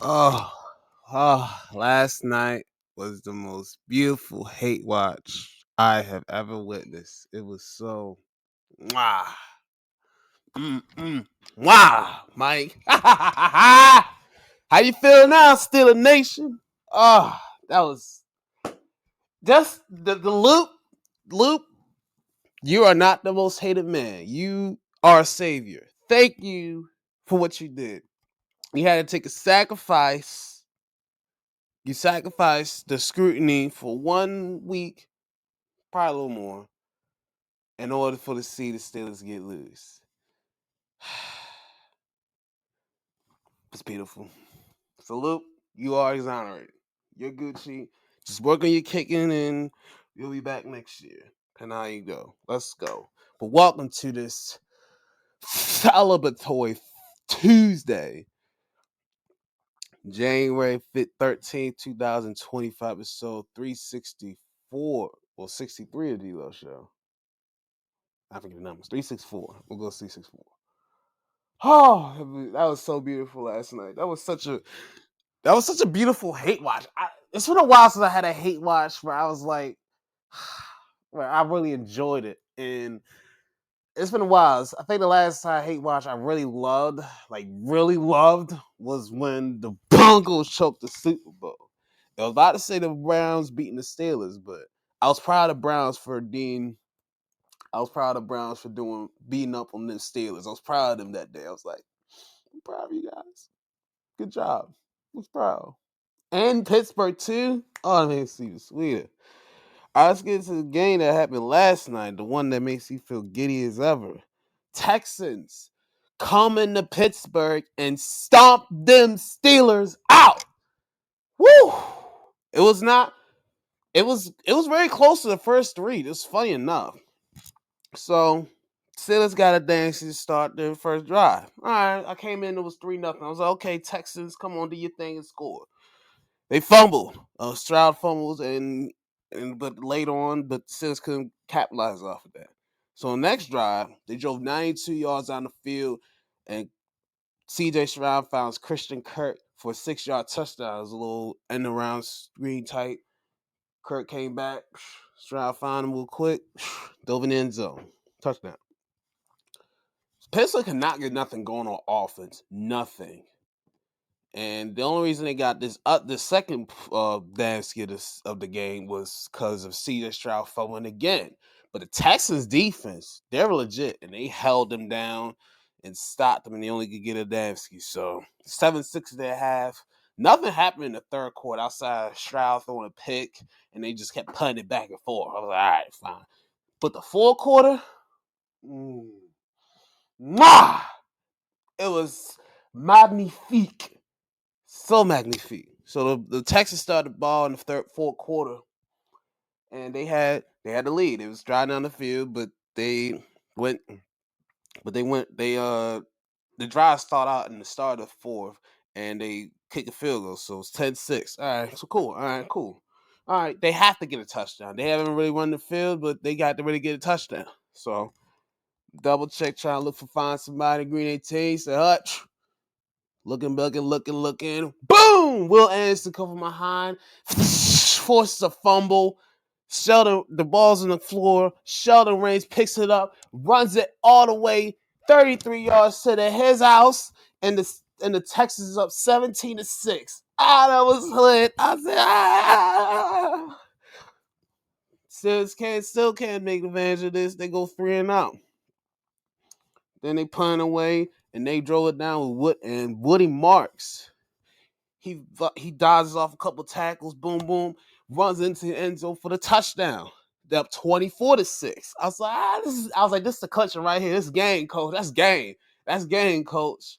Oh, last night was the most beautiful hate watch I have ever witnessed. It was so mwah, mwah, Mike. How you feel now, Steeler Nation? Oh, that was just the loop. Loop, you are not the most hated man. You are a savior. Thank you for what you did. You had to take a sacrifice. You sacrificed the scrutiny for 1 week, probably a little more, in order for the Steelers get loose. It's beautiful. Salute, you are exonerated. You're Gucci. Just work on your kicking and you'll be back next year. And now you go. Let's go. But welcome to this celebratory Tuesday, January 13th, 2025, episode 364. Well, 63 of D-Lo Show. I forget the numbers. 364. We'll go 364. Oh, that was so beautiful last night. That was such a beautiful hate watch. It's been a while since I had a hate watch where I was like, where I really enjoyed it, and it's been a while. I think the last time hate watch I really loved, was when the Broncos choked the Super Bowl. I was about to say the Browns beating the Steelers, but I was proud of Browns for Dean. I was proud of Browns for beating up on the Steelers. I was proud of them that day. I was like, I'm proud of you guys. Good job. I was proud. And Pittsburgh too. Oh, that makes me sweeter. All right, let's get to the game that happened last night. The one that makes you feel giddy as ever. Texans come into Pittsburgh and stomp them Steelers out. Woo! It was not. It was very close to the first three. It's funny enough. So Steelers got a dance to start their first drive. All right, I came in. It was 3-0. I was like, okay, Texans, come on, do your thing and score. They fumbled. Stroud fumbles, but later on, but Steelers couldn't capitalize off of that. So next drive, they drove 92 yards down the field, and C.J. Stroud found Christian Kirk for a 6-yard touchdown. It was a little end around screen tight. Kirk came back. Stroud found him real quick. Dove in the end zone. Touchdown. Pittsburgh could not get nothing going on offense. Nothing. And the only reason they got the second basket of the game was because of C.J. Stroud fumbling again. But the Texans defense, they're legit, and they held them down and stopped them, and they only could get a Damsky. So 7-6 at their half. Nothing happened in the third quarter outside of Stroud throwing a pick, and they just kept punting it back and forth. I was like, all right, fine. But the fourth quarter, mwah! It was magnifique. So magnifique. So the Texans started the ball in the fourth quarter, and they had the lead. It was driving down the field, but went, the drive started out in the start of the fourth, and they kicked a field goal. So it's 10-6. All right, so cool. All right, cool. All right, they have to get a touchdown. They haven't really run the field, but they got to really get a touchdown. So double check, trying to find somebody. Green 18 said, Hutch. Looking. Boom! Will Anderson come from behind. Forces a fumble. Sheldon, the ball's on the floor. Sheldon Raines picks it up, runs it all the way 33 yards to his house, and the Texans is up 17-6. That was lit. I said, still can't make advantage of this. They go 3-out. Then they punt away, and they drove it down with Woody Marks. He dodges off a couple tackles, boom, boom, runs into the end zone for the touchdown. They're up 24-6. I was like, this is the clutch right here. This is game, coach. That's game. That's game, coach.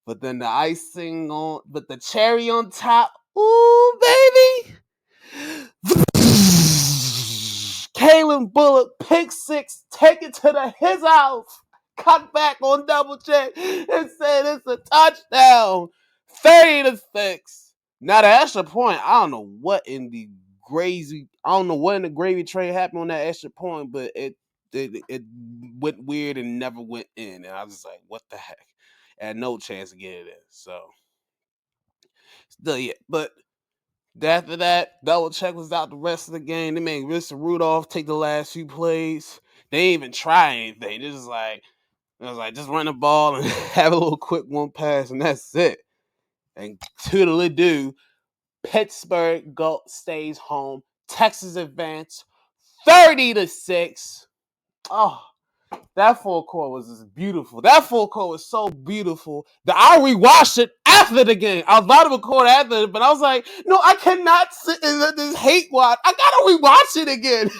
But then the cherry on top, ooh, baby. Kalen Bullock, pick six, take it to his house. Cut back on double check and said it's a touchdown. 30-6. Now the extra point, I don't know what in the gravy train happened on that extra point, but it went weird and never went in. And I was just like, what the heck? I had no chance of getting it in. So Still, yeah. But after that, Belichick was out the rest of the game. They made Mr. Rudolph take the last few plays. They didn't even try anything. It was like just run the ball and have a little quick one pass, and that's it. And toodaloo do. Pittsburgh stays home. Texas advance 30-6. Oh, that full court was just beautiful. That full court was so beautiful that I rewatched it after the game. I was about to record after it, but I was like, no, I cannot sit and let this hate watch. I gotta rewatch it again.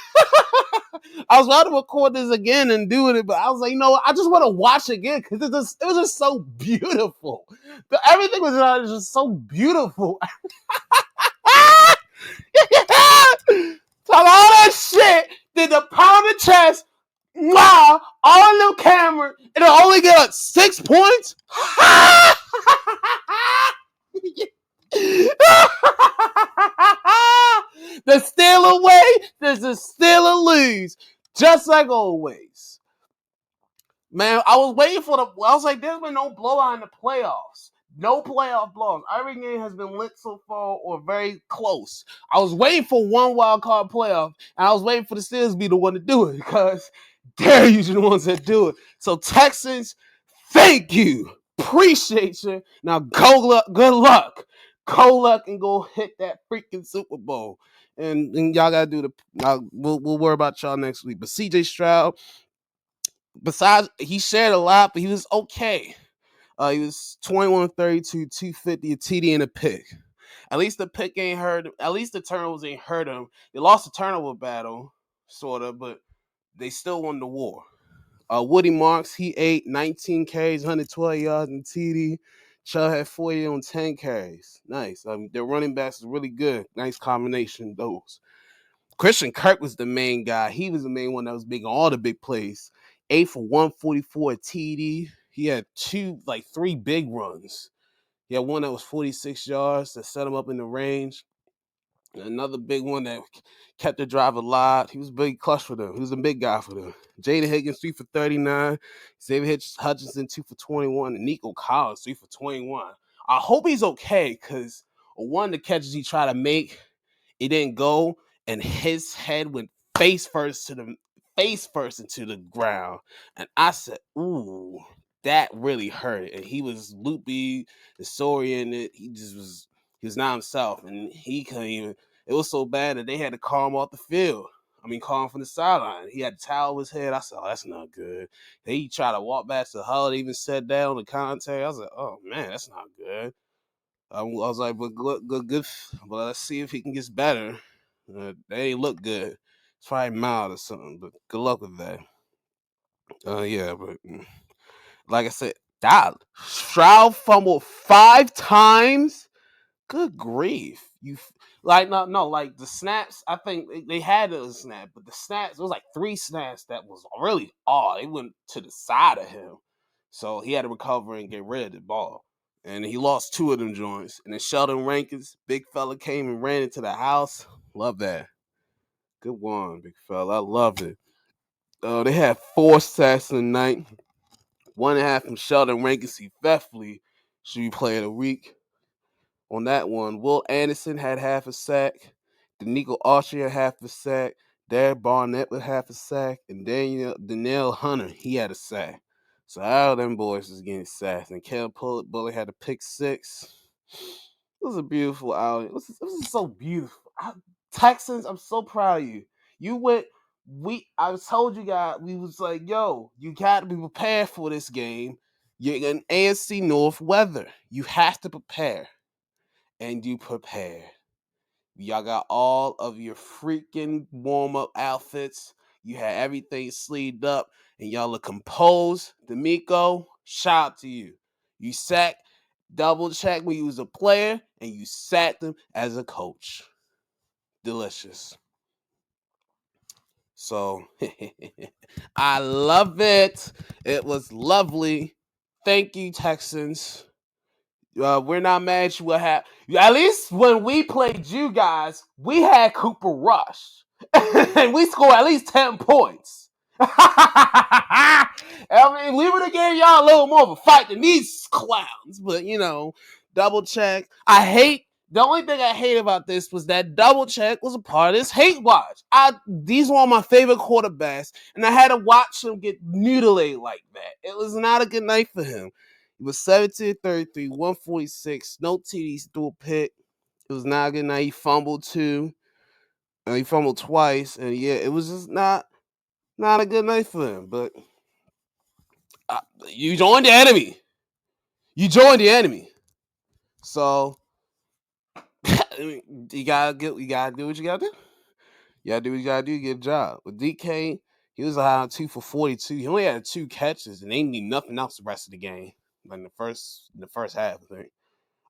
I was about to record this again and doing it, but I was like, you know what? I just want to watch it again because it was just so beautiful. Everything was just so beautiful. Talk all that shit. Did the pound the chest. Wow, on the camera, and it'll only get us 6 points. The steal away, there's a steal or lose, just like always. Man, I was waiting for I was like, there's been no blowout in the playoffs. No playoff blowouts. Every game has been lit so far or very close. I was waiting for one wild card playoff, and I was waiting for the Steelers to be the one to do it because they're usually the ones that do it. So Texans, thank you. Appreciate you. Now good luck. Go luck and go hit that freaking Super Bowl. And y'all gotta do we'll worry about y'all next week. But CJ Stroud, besides he shared a lot, but he was okay. He was 21-32, 250, a TD and a pick. At least the pick ain't hurt him. At least the turnovers ain't hurt him. They lost the turnover battle, sort of, but they still won the war. Woody Marks, he ate 19 carries, 112 yards, and TD. Chubb had 40 on 10 carries. Nice. Their running backs is really good. Nice combination, those. Christian Kirk was the main guy. He was the main one that was making all the big plays. 8 for 144 TD. He had three big runs. He had one that was 46 yards that set him up in the range. Another big one that kept the drive alive. He was a big clutch for them. He was a big guy for them. Jaden Higgins, 3 for 39. Xavier Hutchinson, 2 for 21. And Nico Collins, 3 for 21. I hope he's okay because one of the catches he tried to make, it didn't go, and his head went face first into the ground. And I said, ooh, that really hurt. And he was loopy, disoriented. He was not himself. And he couldn't even, it was so bad that they had to call him off the field. Call him from the sideline. He had a towel over his head. I said, oh, that's not good. Then he tried to walk back to the huddle, even sat down on the commentary. I was like, oh, man, that's not good. I was like, but good. But let's see if he can get better. They ain't look good. It's probably mild or something, but good luck with that. Yeah, but like I said, Stroud fumbled 5 times. Good grief! Like the snaps. I think they had a snap, but the snaps, it was like 3 snaps that was really odd. They went to the side of him, so he had to recover and get rid of the ball. And he lost 2 of them joints. And then Sheldon Rankins, big fella, came and ran into the house. Love that. Good one, big fella. I loved it. They had 4 sacks tonight. 1.5 from Sheldon Rankins. He definitely should be player of the week on that one. Will Anderson had half a sack. Danico Autry had half a sack. Derek Barnett with half a sack. And Danielle Hunter, he had a sack. So all them boys was getting sacked. And Caleb Bullock had a pick 6. It was a beautiful outing. It was so beautiful. Texans, I'm so proud of you. You went. I told you guys, we was like, yo, you got to be prepared for this game. You're in AFC North weather. You have to prepare. And you prepared. Y'all got all of your freaking warm-up outfits. You had everything sleeved up, and y'all look composed. D'Amico, shout out to you. You double check when you was a player, and you sacked them as a coach. Delicious. So, I love it. It was lovely. Thank you, Texans. We're not mad at you. What happened? At least when we played you guys, we had Cooper Rush. And we scored at least 10 points. I mean, we would have gave y'all a little more of a fight than these clowns. But, Double check. I hate. The only thing I hate about this was that double check was a part of this hate watch. These were all my favorite quarterbacks, and I had to watch him get mutilated like that. It was not a good night for him. He was 17-33, 146, no TDs, threw a pick. It was not a good night. He fumbled too. He fumbled twice, and yeah, it was just not a good night for him. But you joined the enemy. You joined the enemy. So you gotta do what you gotta do. You gotta do what you gotta do to get a job. With DK, he was high on 2 for 42. He only had 2 catches, and they didn't need nothing else the rest of the game. Like in the first half, I think.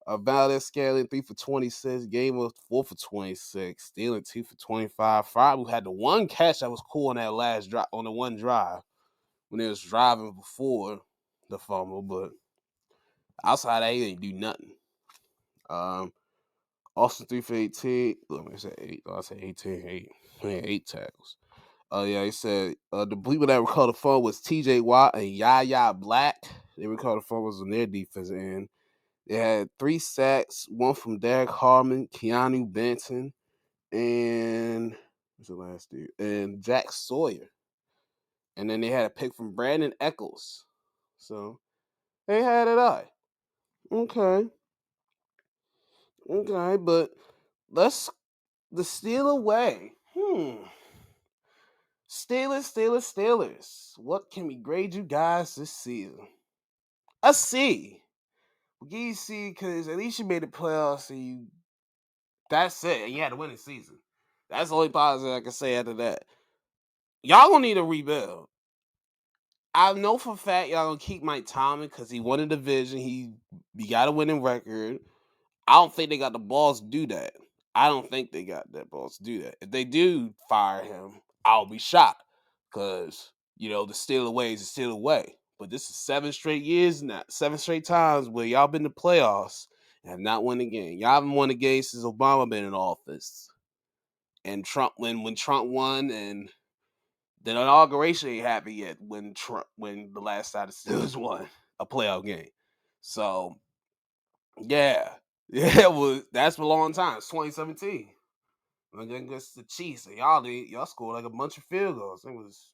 Valdez Scaling 3 for 26. Game was 4 for 26. Stealing 2 for 25. Fryer had the one catch that was cool on that last drive on the one drive when they was driving before the fumble, but outside that, he didn't do nothing. Austin 3 for 18. Let me say 8. I said 18. 8. He had 8 tackles. Yeah, he said the people that recalled the phone was TJ Watt and Yaya Black. They recalled the phone was on their defensive end. They had 3 sacks, one from Derek Harmon, Keanu Benson, and what's the last dude? And Jack Sawyer. And then they had a pick from Brandon Eccles. So they had it out. Okay. Okay, but let's the steal away. Steelers. What can we grade you guys this season? A C. We'll give you C because at least you made the playoffs and that's it. And you had a winning season. That's the only positive I can say after that. Y'all gonna need a rebuild. I know for a fact y'all gonna keep Mike Tomlin because he won a division. He got a winning record. I don't think they got the balls to do that. I don't think they got that balls to do that. If they do fire him, I'll be shocked because the steal away is a steal away. But this is 7 straight years now, 7 straight times where y'all been to playoffs and have not won a game. Y'all haven't won a game since Obama been in office. And Trump, when Trump won, and the inauguration ain't happened yet when the last time the Steelers won a playoff game. So yeah, that's a long time. It's 2017. Against the Chiefs, and y'all scored like a bunch of field goals. I think it was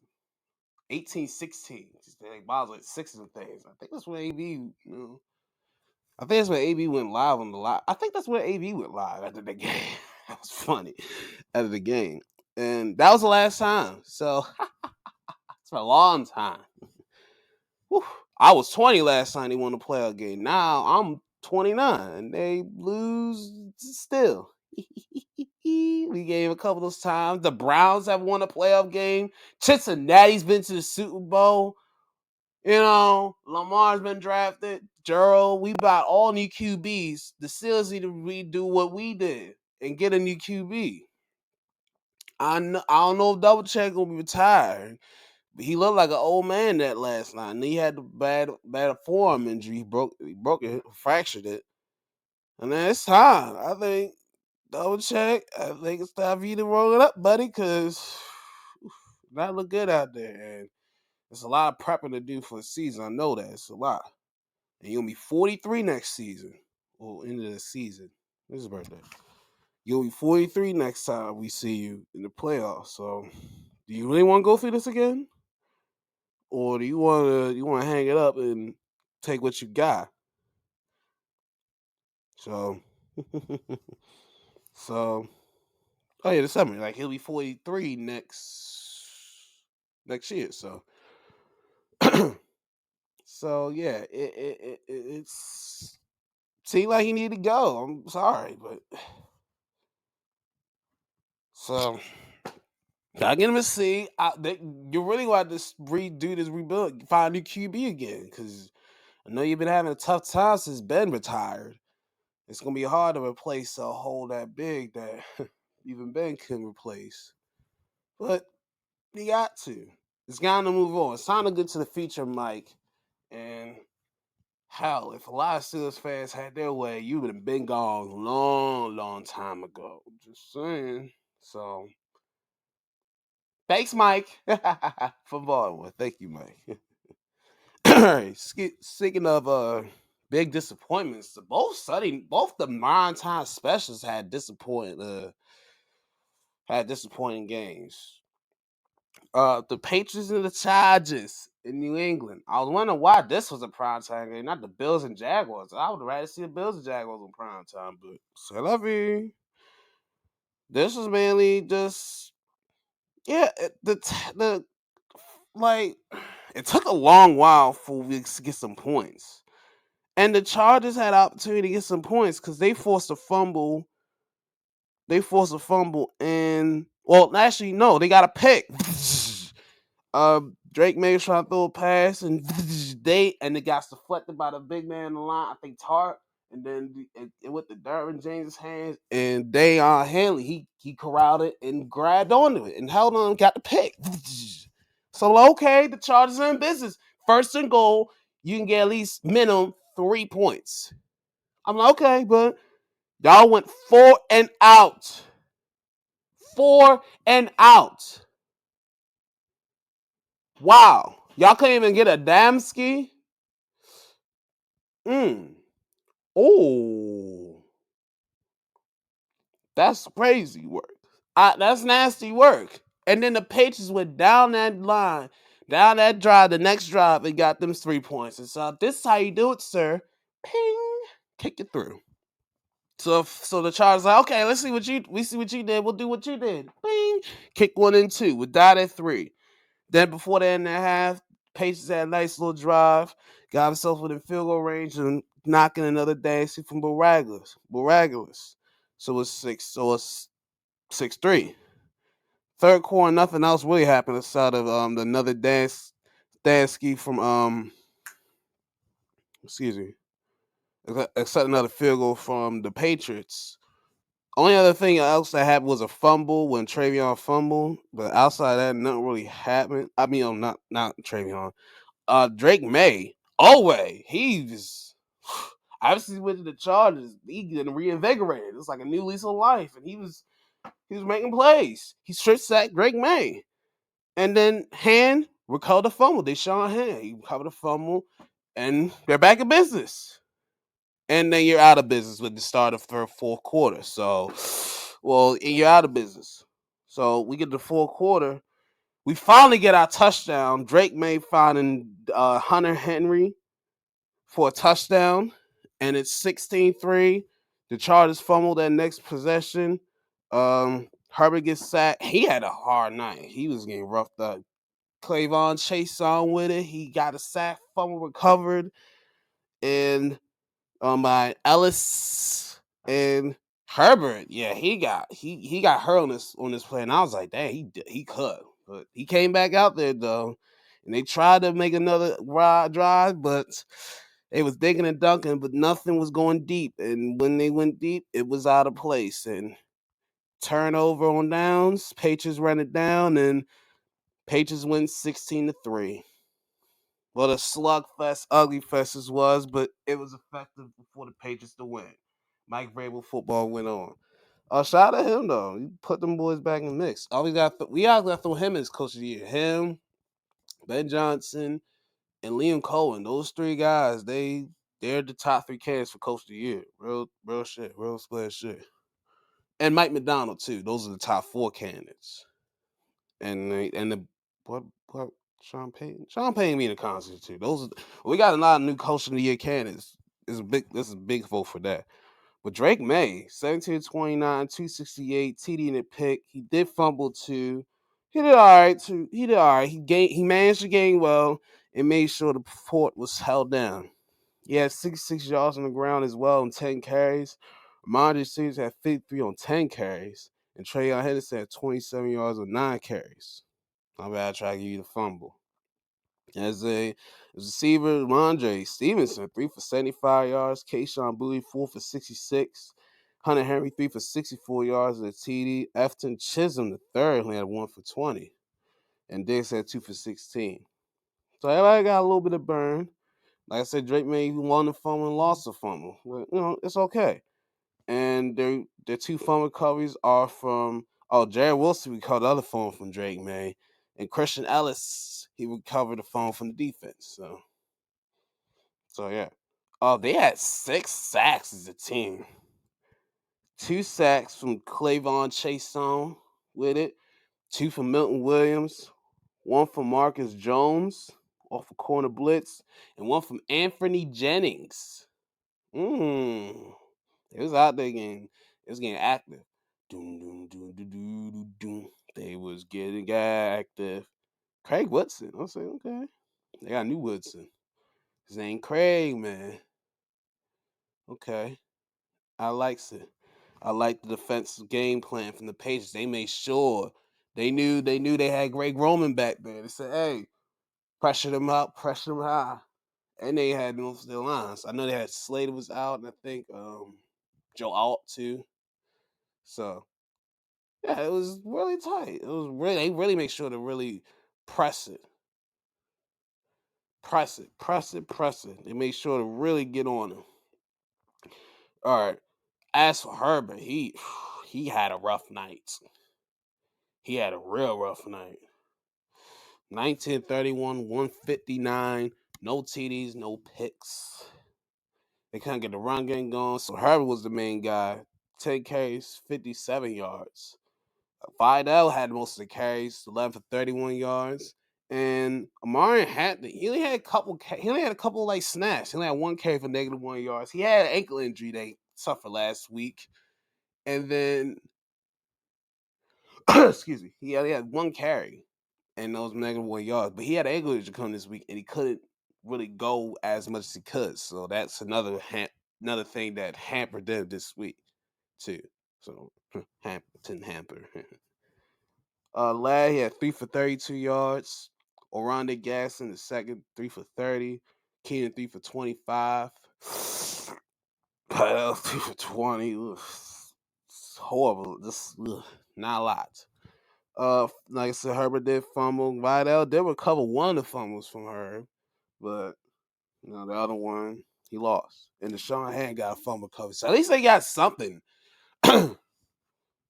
18-16. They was like 6 of the things. I think that's when AB. I think that's when AB went live on the live. I think that's when AB went live after the game. That was funny after the game, and that was the last time. So it's a long time. Whew. I was 20 last time they won a playoff game. Now I'm 29 and they lose still. We gave a couple of those times. The Browns have won a playoff game. Cincinnati's been to the Super Bowl. Lamar's been drafted. Gerald, we bought all new QBs. The Steelers need to redo what we did and get a new QB. I don't know if Double Check will be retired. But he looked like an old man that last night. And he had the bad forearm injury. He broke it, fractured it. And then it's time. I think Double Check. I think it's time for you to roll it up, buddy, because not look good out there. And it's a lot of prepping to do for the season. I know that. It's a lot. And you're going to be 43 next season. Or end of the season. This is his birthday. You'll be 43 next time we see you in the playoffs. So, do you really want to go through this again? Or do you want to hang it up and take what you got? So, so oh yeah, December. Like he'll be 43 next year. So, so yeah, it's seemed like he needed to go. I'm sorry, but so gotta get him a C. You really want to redo this rebuild, find a new QB again, because I know you've been having a tough time since Ben retired. It's gonna be hard to replace a hole that big that even Ben can replace. But you got to. It's time to move on. It's time to get to the future, Mike. And hell, if a lot of Steelers fans had their way, you would have been gone a long, long time ago. Just saying. So, thanks, Mike, for Baltimore. Thank you, Mike. All right. Speaking of big disappointments. Both the Prime Time specials had disappointing games. The Patriots and the Chargers in New England. I was wondering why this was a prime time game, not the Bills and Jaguars. I would rather see the Bills and Jaguars on prime time, but c'est la vie. This was mainly just yeah. The like it took a long while for we to get some points, and the Chargers had opportunity to get some points because they forced a fumble. They forced a fumble, and well, actually, no, they got a pick. Drake May was trying to throw a pass, and it got deflected by the big man in the line. I think Tart, and then it went to Derwin James' hands, and Dayon Hanley he corralled it and grabbed onto it and held on, and got the pick. So okay, the Chargers are in business. First and goal, you can get at least minimum 3 points. I'm like, okay, but y'all went 4 and out. 4 and out. Wow. Y'all couldn't even get a damn ski? Oh, that's crazy work. That's nasty work. And then the Patriots went down that line, down that drive, the next drive, and got them 3 points. And so this is how you do it, sir. Ping. Kick it through. So the Chargers like, okay, we see what you did. We'll do what you did. Bing. Kick 1 and 2. We died at 3. Then before the end of the half, Patriots had a nice little drive, got himself within field goal range and knocking another dance from Miraculous. So it's 6-3. Third quarter, nothing else really happened aside of another ski from excuse me, except another field goal from the Patriots. Only other thing else that happened was a fumble when Travion fumbled, but outside of that, nothing really happened. I mean, not Travion. Drake May. Always. He's obviously went to the Chargers. He getting reinvigorated. It's like a new lease of life. And he was making plays. He straight sacked Drake May. And then Hand recovered the fumble. Deshaun Hand. He recovered the fumble. And they're back in business. And then you're out of business with the start of fourth quarter. So, well, you're out of business. So we get the fourth quarter. We finally get our touchdown. Drake May finding Hunter Henry for a touchdown, and it's 16-3. The Chargers fumbled that next possession. Herbert gets sacked. He had a hard night. He was getting roughed up. Clavon chased on with it. He got a sack, fumble recovered, and by Ellis and Herbert. Yeah, he got hurt on this play, and I was like, dang, he could, but he came back out there though, and they tried to make another drive, but they was digging and dunking, but nothing was going deep. And when they went deep, it was out of place. And turnover on downs, Patriots ran it down, and Patriots win 16-3. Well, the slugfest, ugly fest as was, but it was effective for the Patriots to win. Mike Vrabel football went on. Shout out to him though. He put them boys back in the mix. We always got to throw him as coach of the year. Him, Ben Johnson, and Liam Cohen. Those three guys, they're the top 3 candidates for coach of the year. Real shit, real splash shit. And Mike McDonald too. Those are the top 4 candidates. And the what Sean Payton. Sean Payton being a constant too. We got a lot of new coach of the year candidates. This is a big vote for that. But Drake May, 17-29, 268, TD in the pick. He did fumble too. He did all right too. He managed to gain well and made sure the fort was held down. He had 66 yards on the ground as well and 10 carries. Ramondre Stevenson had 53 on 10 carries. And Trayon Henderson had 27 yards on 9 carries. My bad, I try to give you the fumble. As a receiver, Ramondre Stevenson, 3 for 75 yards. Kayshawn Bowie, 4 for 66. Hunter Henry, 3 for 64 yards at TD. Efton Chisholm, the third, only had 1 for 20. And Diggs had 2 for 16. So everybody got a little bit of burn. Like I said, Drake May won the fumble and lost the fumble. But, it's okay. And their 2 fumble recoveries are from Jared Wilson recovered the other fumble from Drake May. And Christian Ellis, he recovered the fumble from the defense. So yeah. Oh, they had 6 sacks as a team. 2 sacks from Clavon Chason with it. 2 from Milton Williams. 1 from Marcus Jones off a corner blitz, and 1 from Anthony Jennings. Mm. It was out there getting, it was getting active. Doom, doom, doom, doom, doom, doom, doom. They was getting active. Craig Woodson. I was like, okay. They got new Woodson. His name Craig, man. Okay. I likes it. I like the defensive game plan from the Patriots. They made sure they knew they had Greg Roman back there. They said, hey, pressure them up, pressure them high. And they had most of their lines. I know they had Slater was out, and I think Joe Alt too. So yeah, it was really tight. It was really they really make sure to really press it, press it, press it, press it. They made sure to really get on him. All right. As for Herbert, he had a rough night. He had a real rough night. 1931, 159, no TDs, no picks. They couldn't get the run game going, so Herbert was the main guy. 10 carries, 57 yards. Vidal had most of the carries, 11 for 31 yards. And Amari had he only had a couple. He only had a couple like snaps. He only had 1 carry for -1 yards. He had an ankle injury they suffered last week, and then excuse me, he only had 1 carry and those -1 yards. But he had an ankle injury come this week, and he couldn't really go as much as he could. So that's another thing that hampered them this week too. So Hampton hamper. Lad, he had 3 for 32 yards. Oronde Gasson, the second, 3 for 30. Keenan, 3 for 25. But 3 for 20. Ugh. It's horrible. Just not a lot. Like I said, Herbert did fumble. Vidal did recover one of the fumbles from Herb, but the other one he lost. And Deshaun Hand got a fumble cover. So at least they got something. The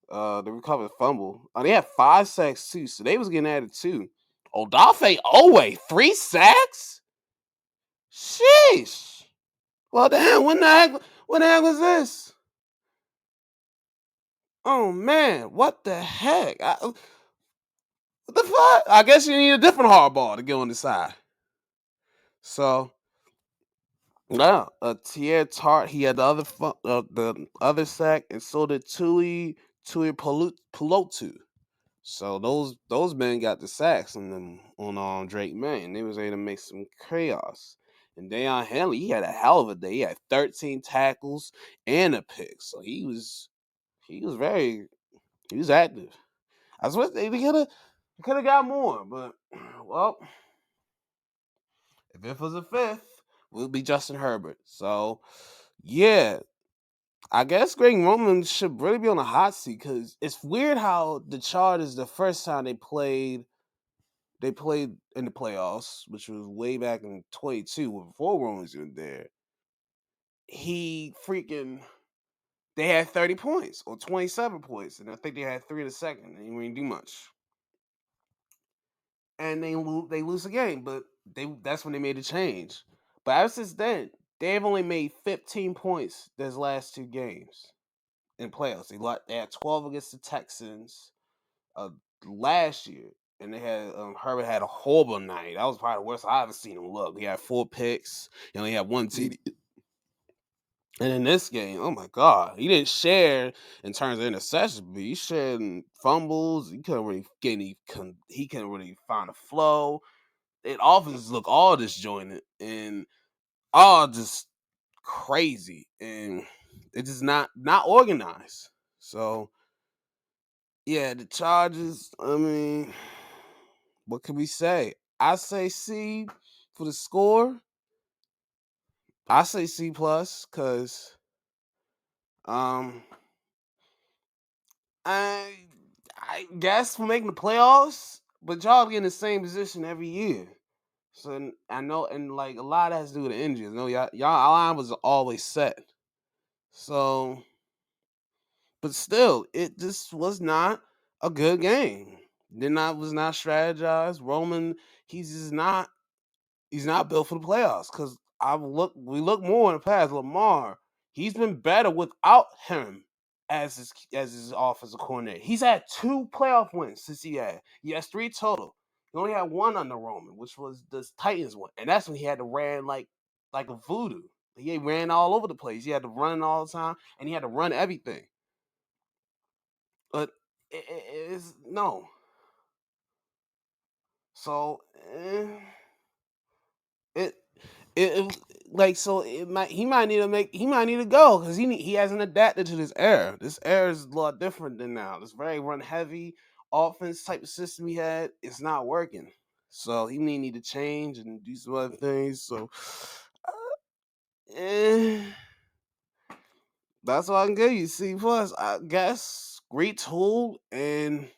recovered fumble. They had 5 sacks too, so they was getting at it too. Odafe Owe, 3 sacks? Sheesh. Well, damn, when the heck was this? Oh man, what the heck? What the fuck? I guess you need a different hardball to get on the side. So, yeah, Tier Tart, he had the other sack, and so did Tui Pelotu. So those men got the sacks on them on Drake May. They was able to make some chaos. And Deion Henley, he had a hell of a day. He had 13 tackles and a pick. So he was active. I swear they could have got more, but well, if it was a fifth, it would be Justin Herbert. So yeah, I guess Greg Roman should really be on the hot seat because it's weird how the Chargers, the first time they played in the playoffs, which was way back in 22 before Roman's in there. He freaking they had 30 points or 27 points, and I think they had 3 in the second. They didn't do much, and they lose the game, but that's when they made a change. But ever since then, they've only made 15 points those last 2 games in playoffs. They had 12 against the Texans uh, last year, and they had Herbert had a horrible night. That was probably the worst I ever seen him look. He had 4 picks. He only had 1 TD. And in this game, oh my God, he didn't share in terms of interceptions, but he shared in fumbles. He couldn't really get any. He couldn't really find a flow. It offenses look all disjointed and all just crazy, and it's just not organized. So yeah, the Chargers. I mean, what can we say? I say C for the score. I say C plus because um I I guess for making the playoffs, but y'all get in the same position every year. So I know, and like a lot of that has to do with the injuries. No, y'all line was always set. So, but still, it just was not a good game. Was not strategized. Roman, he's just not. He's not built for the playoffs because we look more in the past. Lamar, he's been better without him as his offensive coordinator. He's had 2 playoff wins since he has 3 total. He only had one under Roman, which was the Titans one, and that's when he had to ran like a voodoo. He ran all over the place. He had to run all the time, and he had to run everything. But it's no. So it it like so it might he might need to go because he hasn't adapted to this era. This era is a lot different than now. This very run heavy offense type of system he had, it's not working. So he may need to change and do some other things. So eh, that's all I can give you. C plus, I guess. Great tool, and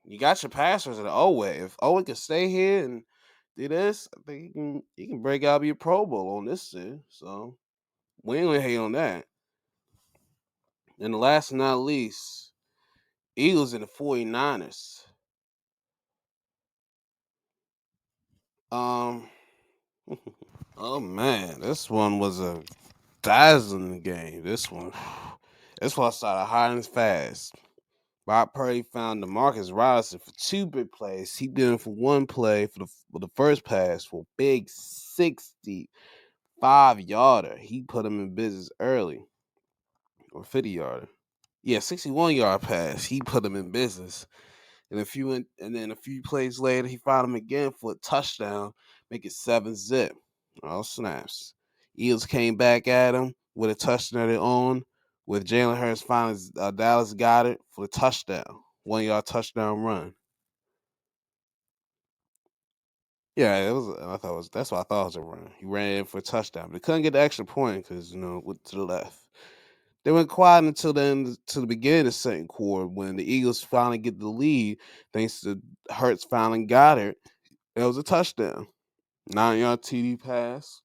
you got your passers in Owe. If Owe can stay here and do this, I think he can break out be a Pro Bowl on this shit. So we ain't gonna hate on that. And the last but not least, Eagles and the 49ers. Um oh man, this one was a dazzling game. This one started hot and fast. Bob Purdy found DeMarcus Robinson for 2 big plays. He did it for 1 play for the first pass for a big 65-yarder. He put him in business early, or 50-yarder. Yeah, 61-yard pass. He put him in business. And then a few plays later, he found him again for a touchdown, make it 7-zip. All snaps. Eagles came back at him with a touchdown of their own, with Jalen Hurts finding Dallas Goedert for the touchdown, 1 yard touchdown run. Yeah, it was. I thought it was. That's what I thought it was a run. He ran in for a touchdown, but he couldn't get the extra point because went to the left. They went quiet until the beginning of the second quarter when the Eagles finally get the lead thanks to Hurts finally got it. It was a touchdown. 9 yard TD pass,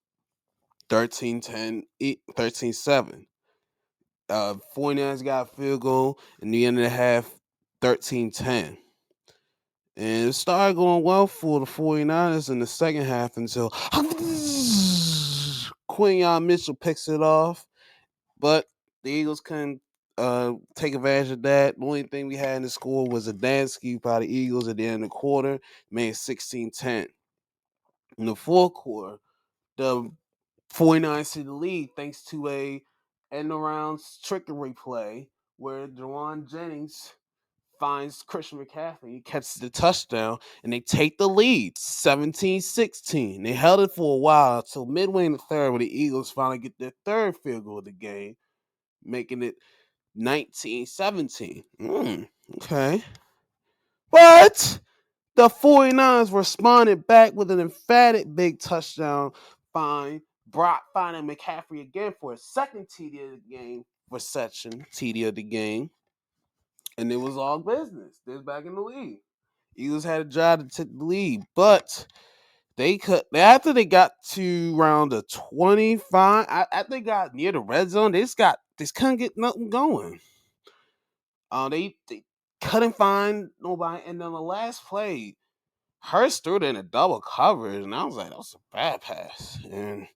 13-10, 13-7. 49ers got a field goal in the end of the half, 13-10. And it started going well for the 49ers in the second half until Quinyon Mitchell picks it off. But the Eagles couldn't take advantage of that. The only thing we had in the score was a dance scoop by the Eagles at the end of the quarter, made 16-10. In the fourth quarter, the 49ers see the lead thanks to a end around trickery play where Jawan Jennings finds Christian McCaffrey, catches the touchdown, and they take the lead 17-16. They held it for a while until midway in the third where the Eagles finally get their third field goal of the game, making it 19-17. Okay. But the 49ers responded back with an emphatic big touchdown find. Brock finding McCaffrey again for a second TD of the game reception, TD of the game. And it was all business. They was back in the league. Eagles had a job to take the lead, but they could after they got to around the 25. After they got near the red zone, they just couldn't get nothing going. They couldn't find nobody, and then the last play, Hurst threw it in a double coverage, and I was like, that was a bad pass, and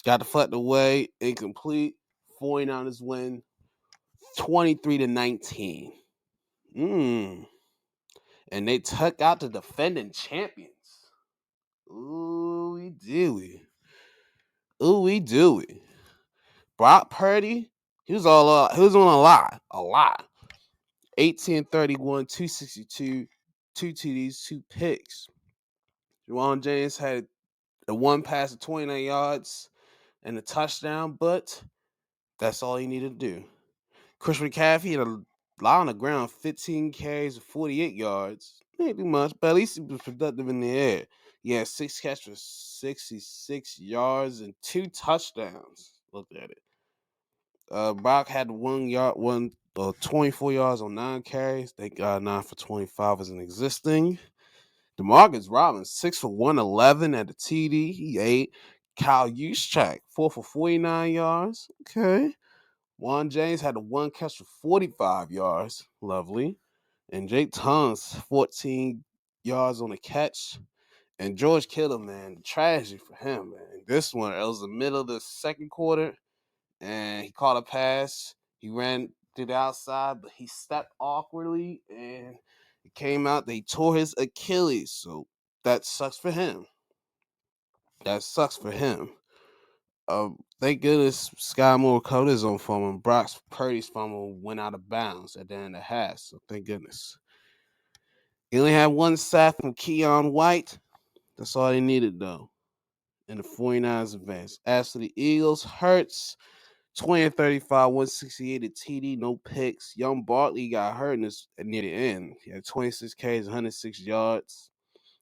got deflected away, incomplete. 49ers win 23-19. And they took out the defending champions. Ooh, we do it. Ooh, we do it. Brock Purdy, he was on a lot. 18-31, 262, 2 TDs, 2 picks. Juwan James had the one pass of 29 yards and a touchdown, but that's all he needed to do. Chris McCaffrey had a lot on the ground, 15 carries, 48 yards. Ain't too much, but at least he was productive in the air. He had 6 catches for 66 yards and 2 touchdowns. Look at it. Brock had 24 yards on 9 carries. Thank God 9 for 25 isn't existing. DeMarcus Robinson, 6 for 111 at the TD. He ate. Kyle Juszczyk, 4 for 49 yards. Okay. Juwan James had a 1 catch for 45 yards. Lovely. And Jake Tons, 14 yards on a catch And George Kittle, man, tragedy for him, man. This one, it was the middle of the second quarter, and he caught a pass. He ran to the outside, but he stepped awkwardly, and it came out. They tore his Achilles, so that sucks for him. That sucks for him. Thank goodness Sky Moore covered his own fumble, and Brock Purdy's fumble went out of bounds at the end of the half. So thank goodness. He only had one sack from Keon White. That's all they needed, though. In the 49ers advance. As for the Eagles, Hurts, 20 and 35, 168 at TD, no picks. Young Barkley got hurt near the end. He had 26 Ks, 106 yards.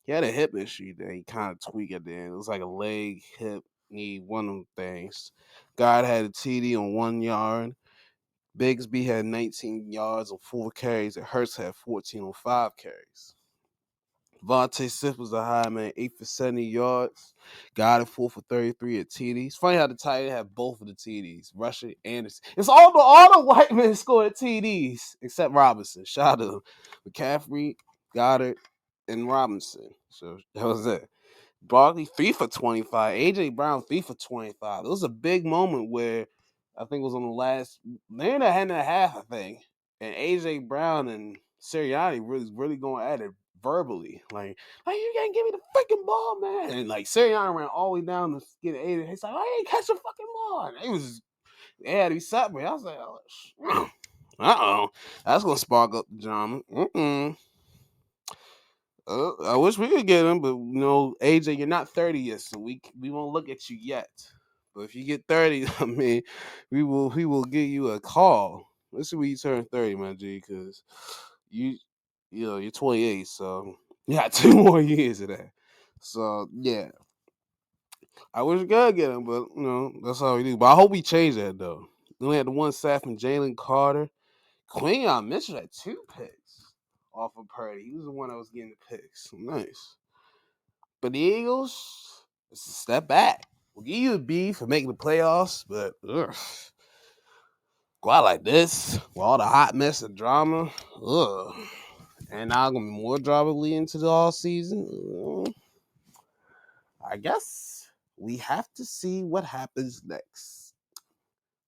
He had a hip issue that he kind of tweaked at the end. It was like a leg, hip, knee, one of them things. God had a TD on 1 yard. Bigsby had 19 yards on 4 carries, and Hurts had 14 on 5 carries. Vontae Smith was a high man, 8 for 70 yards. Got it 4 for 33 at TDs. Funny how the tight end had both of the TDs, Rusher and it's all the white men scored at TDs except Robinson. Shout out to McCaffrey, Goddard, and Robinson. So that was it. Barkley 3 for 25. AJ Brown 3 for 25. It was a big moment where I think it was on the last man and a half, I think. And AJ Brown and Sirianni really going at it verbally. Like you can't give me the freaking ball, man. And like Sirianni ran all the way down to get AJ. He's like, I ain't catch the fucking ball. And they had to be separate. I was like, uh-oh. That's gonna spark up the drama. I wish we could get him, but AJ, you're not 30 yet, so we won't look at you yet. But if you get 30, I mean, we will give you a call. Let's see when you turn 30, my G, because you're 28, so you got 2 more years of that. So yeah, I wish we could get him, but that's all we do. But I hope we change that though. We only had the one sack from Jalen Carter. Queen Mitchell had 2 picks off of Purdy. He was the one that was getting the picks. Nice. But the Eagles, it's a step back. We'll give you a B for making the playoffs, but go out like this with all the hot mess and drama. And now gonna be more drama leading into the all season. I guess we have to see what happens next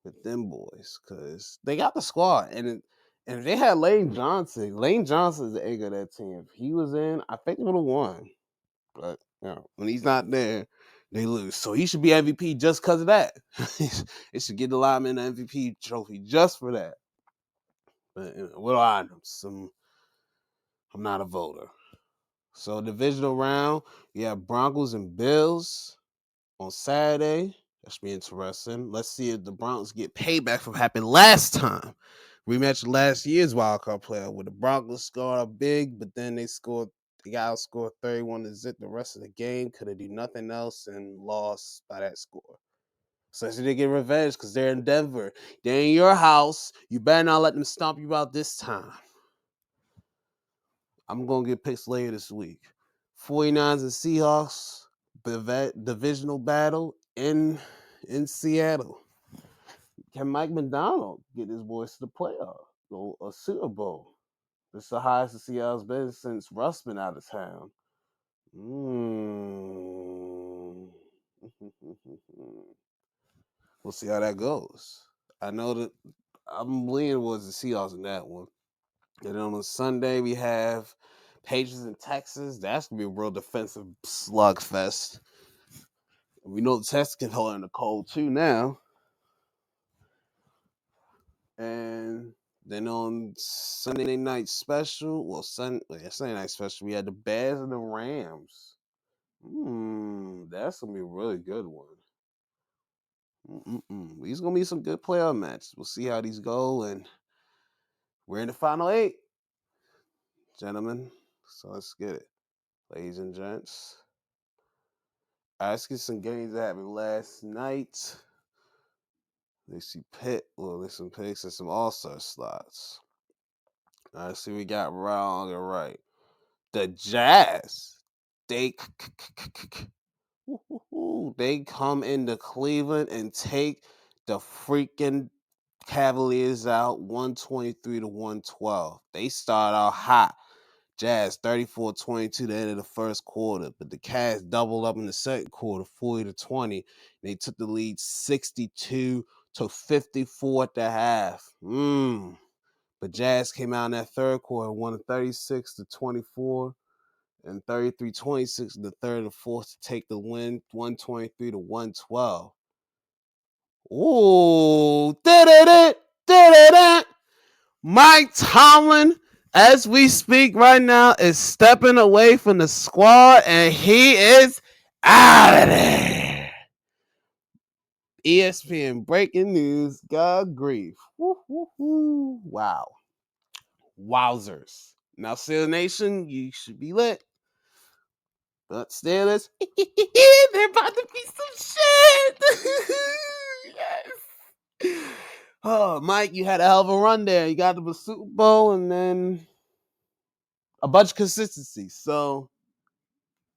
with them boys, because they got the squad, and if they had Lane Johnson is the egg of that team. If he was in, I think they would have won. But when he's not there, they lose. So he should be MVP just because of that. It should get the lineman the MVP trophy just for that. But what do I know? I'm not a voter. So divisional round, you have Broncos and Bills on Saturday. That should be interesting. Let's see if the Broncos get payback from what happened last time. Rematch last year's wildcard playoff where the Broncos scored up big, but then they got outscored 31-0 the rest of the game. Could have do nothing else and lost by that score. So they get revenge because they're in Denver. They're in your house. You better not let them stomp you out this time. I'm going to get picks later this week. 49ers and Seahawks, divisional battle in Seattle. Can Mike McDonald get his boys to the playoff? Go a Super Bowl? This is the highest the Seattle's been since Russ been out of town. We'll see how that goes. I know that I'm leaning towards the Seahawks in that one. And then on Sunday we have Patriots in Texas. That's gonna be a real defensive slugfest. We know the Texans can hold in the cold too now. And then on Sunday night special, Sunday night special, we had the Bears and the Rams. That's gonna be a really good one. These gonna be some good playoff matches. We'll see how these go, and we're in the final 8, gentlemen. So let's get it, ladies and gents. Let's get some games that happened last night. Let's see there's some picks and some all-star slots. Let's see, we got wrong and right. The Jazz, they come into Cleveland and take the freaking Cavaliers out 123-112. They start out hot. Jazz 34-22 to the end of the first quarter, but the Cavs doubled up in the second quarter, 40-20. They took the lead 62-54 at the half. But Jazz came out in that third quarter, won 36-24 and 33-26 in the third and fourth to take the win, 123-112. Ooh, da-da-da. Mike Tomlin, as we speak right now, is stepping away from the squad and he is out of there. ESPN breaking news. God grief. Woo, woo, woo. Wow. Wowzers. Now, Steelers Nation, you should be lit. But Steelers, they're about to be some shit. Yes. Oh, Mike, you had a hell of a run there. You got to the Super Bowl and then a bunch of consistency. So,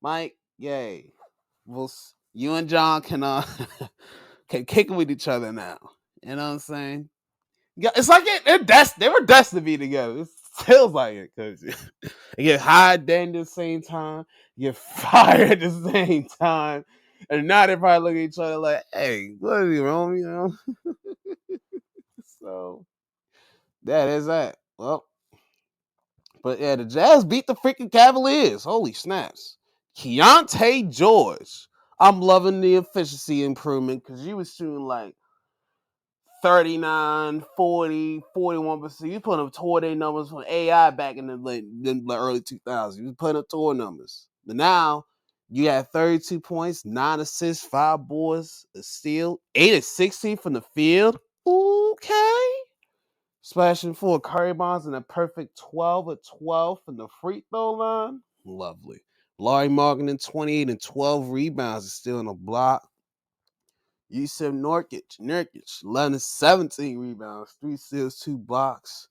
Mike, yay. You and John can can kick with each other now. You know what I'm saying? Yeah, it's like they were destined to be together. It feels like it because you get hired then at the same time, you get fired at the same time, and now they probably look at each other like, "Hey, what is wrong?" You know. So that is that. Well, but yeah, the Jazz beat the freaking Cavaliers. Holy snaps! Keontae George. I'm loving the efficiency improvement because you was shooting like 39, 40, 41%. You put up tour day numbers from AI back in the early 2000s. You was putting up tour numbers. But now you had 32 points, 9 assists, 5 boards, a steal, 8 of 16 from the field. Okay. Splashing 4 Curry Bonds and a perfect 12 of 12 from the free throw line. Lovely. Laurie Markkinen, 28 and 12 rebounds, is still in a block. Yusuf Nurkic, 11 17 rebounds, 3 steals, 2 blocks.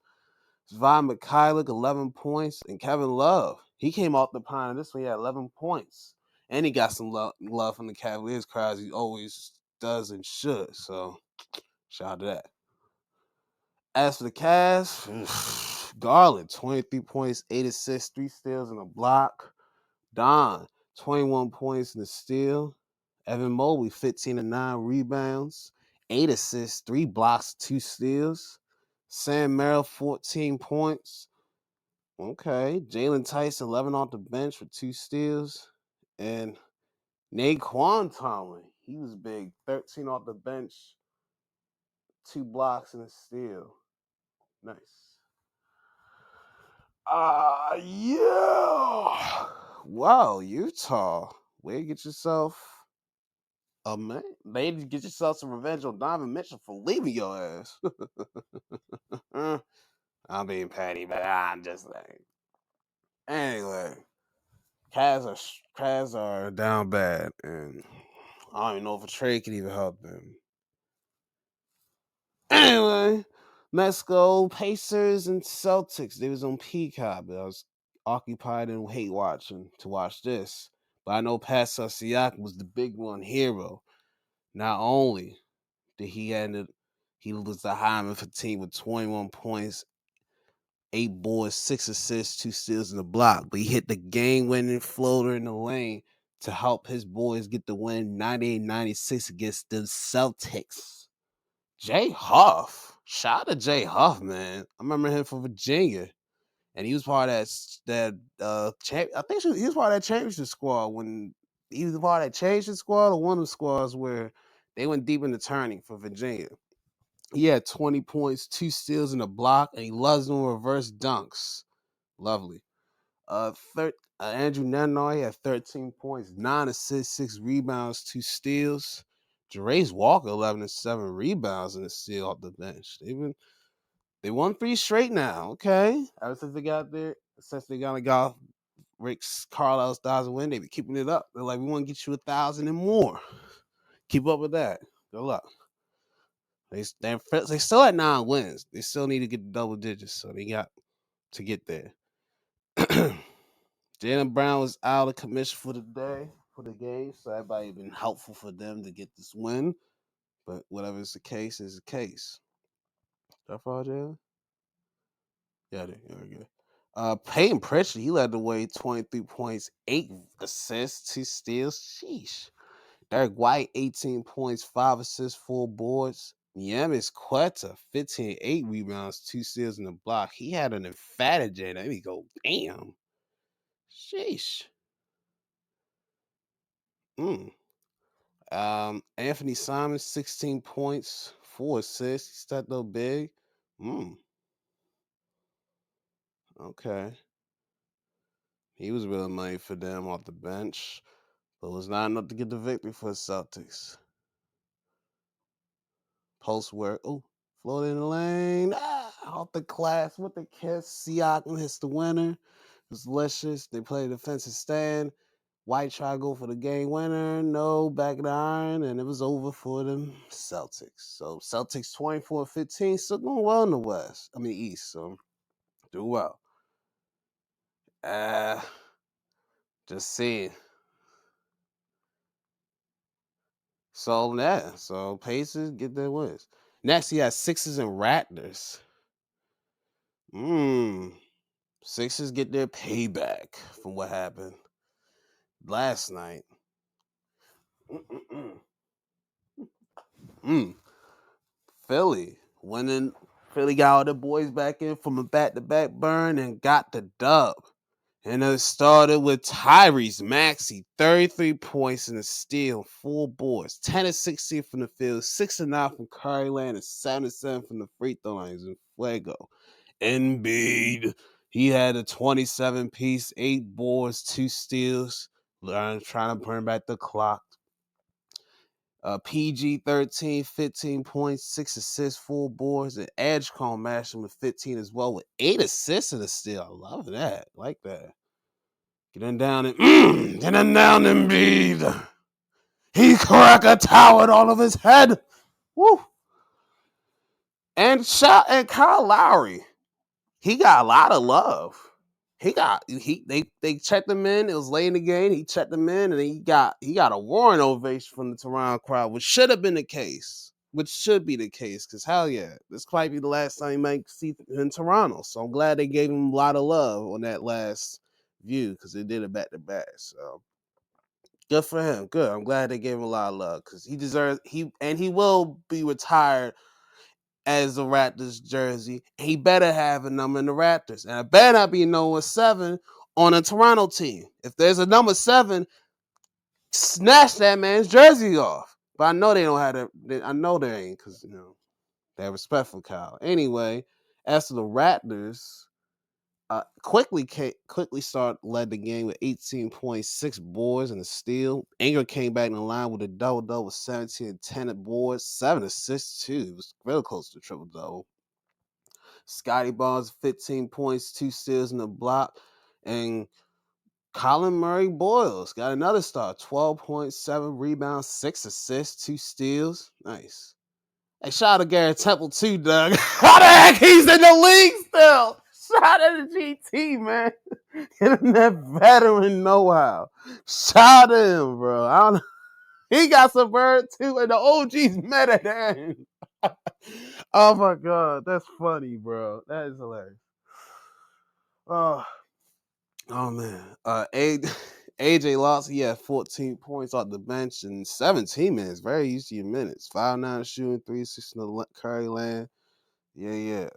Svan Mikhailiuk, 11 points. And Kevin Love, he came off the pine. This one, he had 11 points. And he got some love from the Cavaliers crowd, as he always does and should. So, shout out to that. As for the Cavs, Garland, 23 points, 8 assists, 3 steals, and a block. Don, 21 points and a steal. Evan Mobley, 15 and 9 rebounds, 8 assists, 3 blocks, 2 steals. Sam Merrill, 14 points. Okay. Jalen Tice, 11 off the bench for 2 steals. And Naquan Tomlin, he was big, 13 off the bench, 2 blocks and a steal. Nice. Yeah. Wow, Utah. Where you get yourself man, maybe get yourself some revenge on Donovan Mitchell for leaving your ass. I'm being petty, but I'm just like. Anyway, Cavs are down bad, and I don't even know if a trade could even help them. Anyway, let's go Pacers and Celtics. They was on Peacock, but I was occupied and hate watching to watch this. But I know Pascal Siakam was the big one hero. Not only did he was the Hyman for team with 21 points, 8 boards, 6 assists, 2 steals in the block. But he hit the game-winning floater in the lane to help his boys get the win 98-96 against the Celtics. Jay Huff. Shout out to Jay Huff, man. I remember him from Virginia. And he was part of I think he was part of that championship squad when he was part of that championship squad or one of the squads where they went deep in the tourney for Virginia. He had 20 points, 2 steals in a block, and he loves doing reverse dunks. Lovely. Andrew Nenoy, he had 13 points, 9 assists, 6 rebounds, 2 steals. Jerace Walker, 11 and 7 rebounds and a steal off the bench. They won 3 straight now. Okay. Ever since they got there, since they got Rick Carlisle's 1,000 win, they be keeping it up. They're like, we want to get you 1,000 and more. Keep up with that. Good luck. They still at 9 wins. They still need to get the double digits, so they got to get there. Jaylen Brown was out of commission for the day, for the game, so everybody been helpful for them to get this win. But whatever is the case is the case. Did I follow Jaylen? Yeah, I did. Yeah, good. Peyton Pritchard, he led the way, 23 points, 8 assists, 2 steals. Sheesh. Derek White, 18 points, 5 assists, 4 boards. Yamis Quetta, 15, 8 rebounds, 2 steals in the block. He had an emphatic J. There we go. Damn. Sheesh. Mm. Anthony Simon, 16 points, 4 assists. He stepped up big. Mm. Okay. He was really money for them off the bench, but it was not enough to get the victory for the Celtics. Post work. Oh, floated in the lane. Off the glass with the kiss. Siakam hits the winner. It was delicious. They played defensive stand. White tried to go for the game winner. No, back of the iron, and it was over for them Celtics. So Celtics 24-15, still doing well in the West. I mean East. So do well. Uh just seeing. So Pacers get their wins. Next, you have Sixers and Raptors. Sixers get their payback from what happened last night. Mm. Philly winning. Philly got all the boys back in from a back-to-back burn and got the dub. And it started with Tyrese Maxey, 33 points and a steal, 4 boards, 10 of 16 from the field, 6 of 9 from Curry Land, and 7 of 7 from the free throw lines in Fuego. Embiid, he had a 27-piece, 8 boards, 2 steals, trying to burn back the clock. PG 13, 15 points, 6 assists, 4 boards, and Edgecombe matched him with 15 as well, with 8 assists and a steal. I love that. Like that. Getting down Embiid. He cracked a tower all of his head. Woo. And Kyle Lowry. He got a lot of love. They checked him in. It was late in the game. He checked him in, and he got a roaring ovation from the Toronto crowd, which should have been the case. Which should be the case, because hell yeah, this might be the last time he might see in Toronto. So I'm glad they gave him a lot of love on that last view, because they did it back to back. So good for him. Good. I'm glad they gave him a lot of love, because he deserves he will be retired as a Raptors jersey. He better have a number in the Raptors. And I better not be number 7 on a Toronto team. If there's a number 7, snatch that man's jersey off. But I know they don't have that. I know they ain't, because they have respect for Kyle. Anyway, as to the Raptors, quickly led the game with 18 points, 6 boards, and a steal. Ingram came back in the line with a double-double with 17 and 10 at boards, 7 assists too. It was real close to triple-double. Scotty Barnes, 15 points, 2 steals in the block. And Colin Murray Boyles got another star, 12.7 rebounds, 6 assists, 2 steals. Nice. Hey, shout out to Garrett Temple too, Doug. How the heck he's in the league still? Shout out to GT, man. Getting that veteran know-how. Shout out to him, bro. I don't know. He got some bird too, and the OG's met at the end. Oh my god, that's funny, bro. That is hilarious. Oh man. AJ Lawson, he had 14 points off the bench and 17 minutes. Very used to your minutes. 5-9 shooting, 3-6 in the Curry Land. Yeah.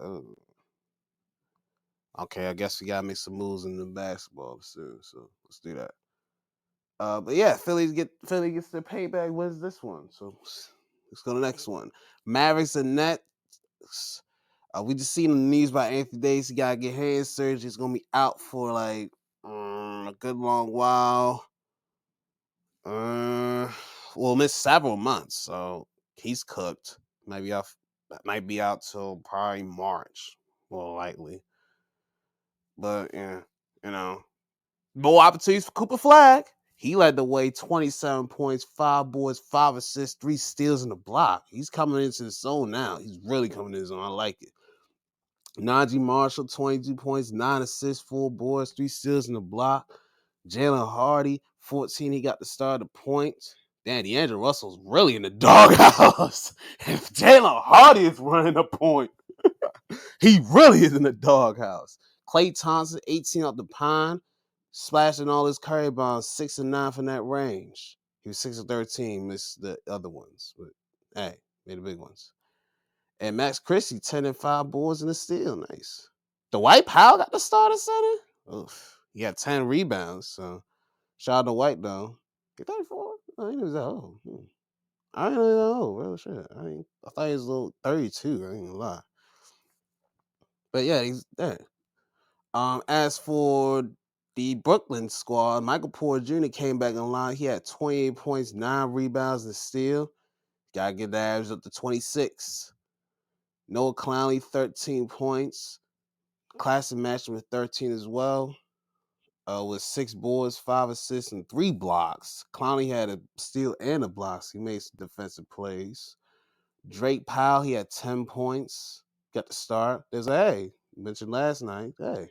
Okay, I guess we gotta make some moves in the basketball soon. So let's do that. But yeah, Philly gets their payback. Wins this one. So let's go to the next one. Mavericks and Nets. We just seen the news by Anthony Davis. He gotta get hand surgery. He's gonna be out for like a good long while. Well, missed several months, so he's cooked. Might be out till probably March, more likely. But yeah, more opportunities for Cooper Flag. He led the way, 27 points, 5 boards, 5 assists, 3 steals in the block. He's coming into the zone now. He's really coming in the zone. I like it. Najee Marshall, 22 points, 9 assists, 4 boards, 3 steals in the block. Jalen Hardy, 14. He got the start of the points. Damn, D'Angelo Russell's really in the doghouse. If Jalen Hardy is running a point, he really is in the doghouse. Klay Thompson, 18 off the pine, splashing all his curry bombs, 6 and 9 from that range. He was 6 of 13, missed the other ones, but hey, made the big ones. And Max Christie, 10 and 5 boards and a steal. Nice. Dwight Powell got the starter center. Oof. He got 10 rebounds. So shout out to White though. Get 34? I think it was that old. I didn't really know. Real shit. I thought he was a little 32. I ain't gonna lie. But yeah, he's there. As for the Brooklyn squad, Michael Porter Jr. came back in line. He had 28 points, 9 rebounds, and steal. Gotta get the average up to 26. Noah Clowney, 13 points. Classic matched him with 13 as well. With 6 boards, 5 assists, and 3 blocks. Clowney had a steal and a block, so he made some defensive plays. Drake Powell, he had 10 points. Got the start. There's a hey, mentioned last night. Hey,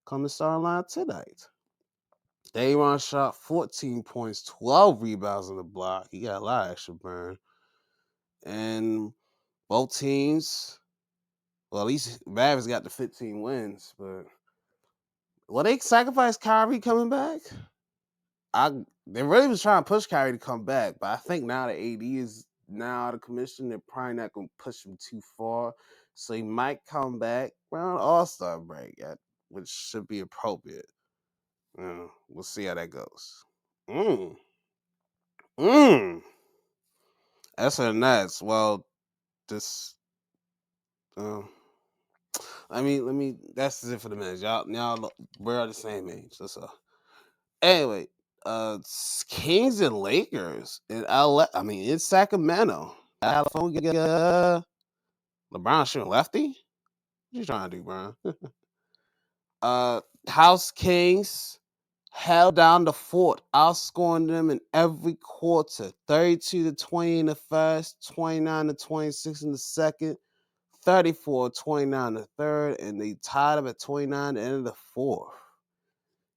come to starting line tonight. Dayron shot 14 points, 12 rebounds on the block. He got a lot of extra burn. And both teams, well, at least Mavericks got the 15 wins, but will they sacrifice Kyrie coming back? They really was trying to push Kyrie to come back, but I think now that AD is now out of commission, they're probably not going to push him too far. So he might come back around All-Star break, which should be appropriate. We'll see how that goes. As for the Nets, well, this, that's it for the minutes. Y'all, we're on the same age. That's all. Anyway, Kings and Lakers in in Sacramento, California. LeBron shooting lefty? What you trying to do, Bron? House Kings held down the fort, outscoring them in every quarter. 32-20 in the first, 29-26 in the second, 34-29 in the third, and they tied up at 29 at the end of the fourth.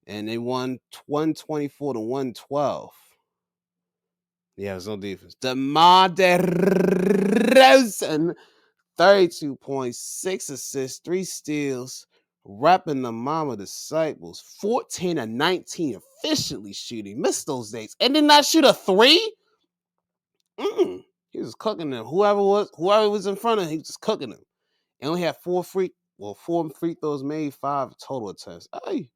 And they won 124-112. Yeah, there's no defense. DeMar DeRozan, 32 points, 6 assists, 3 steals, repping the Mama Disciples, 14-19, efficiently shooting. Missed those days. And did not shoot a 3? He was cooking them. Whoever was in front of him, he was just cooking them. And only had 4 free throws made, 5 total attempts. Hey.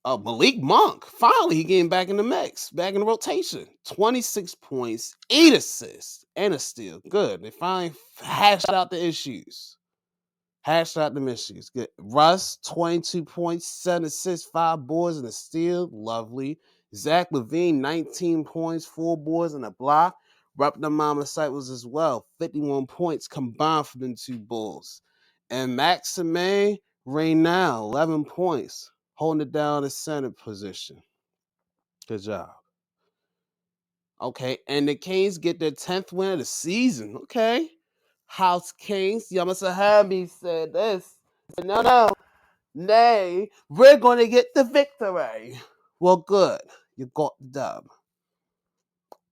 Malik Monk, finally he getting back in the mix, back in the rotation. 26 points, 8 assists, and a steal. Good. They finally hashed out the issues. Good. Russ, 22 points, 7 assists, 5 boards, and a steal. Lovely. Zach LaVine, 19 points, 4 boards, and a block. Rep the Mama Disciples as well. 51 points combined for them 2 Bulls. And Maxime Reynal, 11 points, holding it down in center position. Good job. Okay, and the Kings get their 10th win of the season. Okay. House Kings, Yamasa Habi said this. Said, no, nay, we're going to get the victory. Well, good. You got the dub.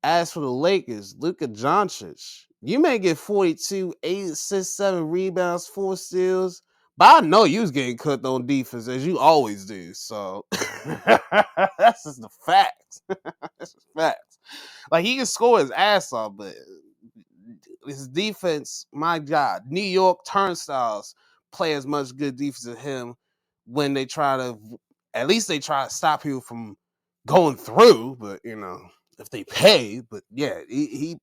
As for the Lakers, Luka Doncic, you may get 42, 8 assists, 7 rebounds, 4 steals, but I know you was getting cooked on defense as you always do. So that's just the facts. That's just facts. Like he can score his ass off, but his defense, my God, New York Turnstiles play as much good defense as him when they at least they try to stop people from going through, but if they pay, but yeah, he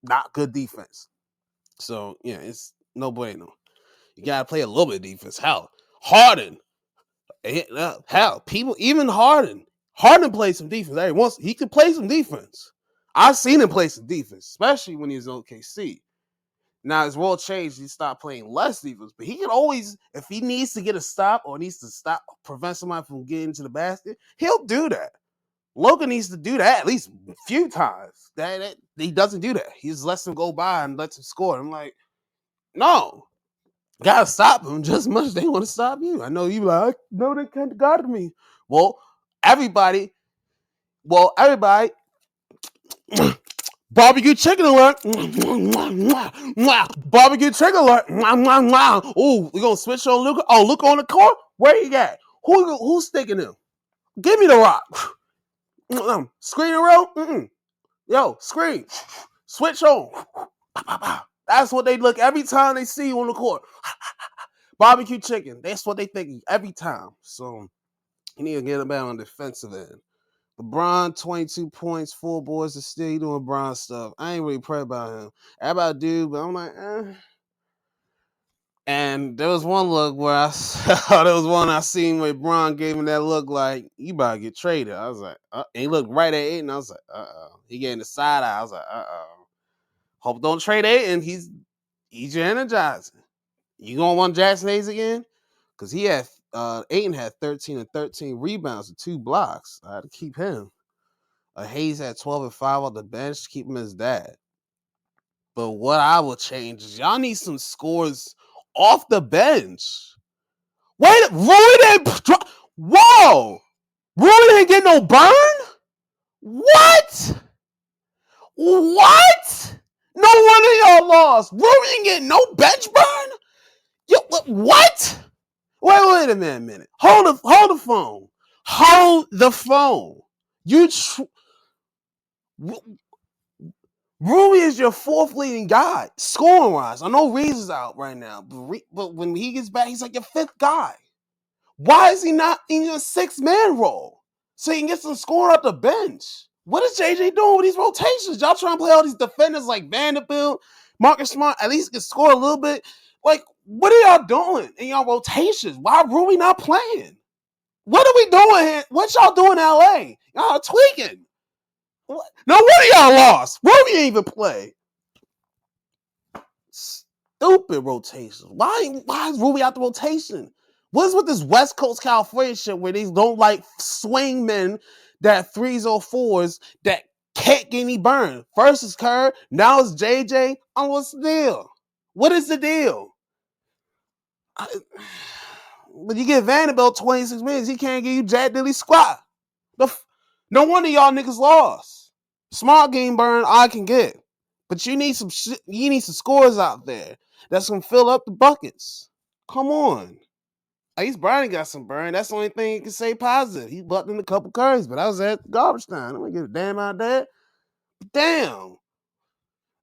not good defense. So yeah, it's no bueno. You gotta play a little bit of defense. Hell, Harden. People even Harden plays some defense. Hey, once he could play some defense. I've seen him play some defense, especially when he was in OKC. Now his role changed. He stopped playing less defense, but he can always, if he needs to get a stop or needs to prevent somebody from getting to the basket, he'll do that. Logan needs to do that at least a few times. That he doesn't do that. He just lets him go by and lets him score. I'm like, no, gotta stop him just as much as they want to stop you. I know you like, no, they can't guard me. Well, everybody, Barbecue chicken alert. Barbecue chicken alert. Oh, we gonna switch on Luca. Oh, Luca on the court. Where you at? Who's sticking him? Give me the rock. Screen and roll. Yo, screen. Switch on. That's what they look every time they see you on the court. Barbecue chicken. That's what they think every time. So you need to get him back on the defensive end. LeBron, 22 points, 4 boards, and still he doing Bron stuff. I ain't really pray about him. Everybody do, but I'm like, eh. And there was one look where there was one I seen where Bron gave him that look like, you about to get traded. I was like, and he looked right at Aiden. I was like, uh-oh. He getting the side eye. I was like, uh-oh. Hope don't trade Aiden. He's your energizer. You gonna want Jackson Hayes again? Because he had Aiden had 13 and 13 rebounds and 2 blocks. I had to keep him. Hayes had 12 and 5 on the bench to keep him as dad. But what I will change is y'all need some scores off the bench. Wait, Rui didn't. Whoa! Rui didn't get no burn? What? What? No wonder y'all lost. Rui didn't get no bench burn? Yo, what? Wait a minute. Hold the phone. Hold the phone. Rui is your 4th leading guy, scoring wise. I know Reeves is out right now, but when he gets back, he's like your 5th guy. Why is he not in your 6-man role? So he can get some scoring off the bench. What is JJ doing with these rotations? Y'all trying to play all these defenders like Vanderbilt, Marcus Smart, at least can score a little bit. Like, what are y'all doing in y'all rotations? Why Rui not playing? What are we doing here? What y'all doing in LA? Y'all are tweaking. No wonder y'all lost. Rui didn't even play. Stupid rotations. Why is Rui out the rotation? What's with this West Coast California shit where they don't like swing men that 3s or 4s that can't get any burn? First is Kerr, now it's JJ. Oh, what's the deal? What is the deal? But you get Vanderbilt 26 minutes, he can't give you Jack Dilly squat. No wonder y'all niggas lost. Smart game burn, I can get. But you need some scores out there that's gonna fill up the buckets. Come on. At least Brian got some burn. That's the only thing you can say positive. He bucked in a couple curves, but I was at garbage time. I'm gonna give a damn out there. But damn.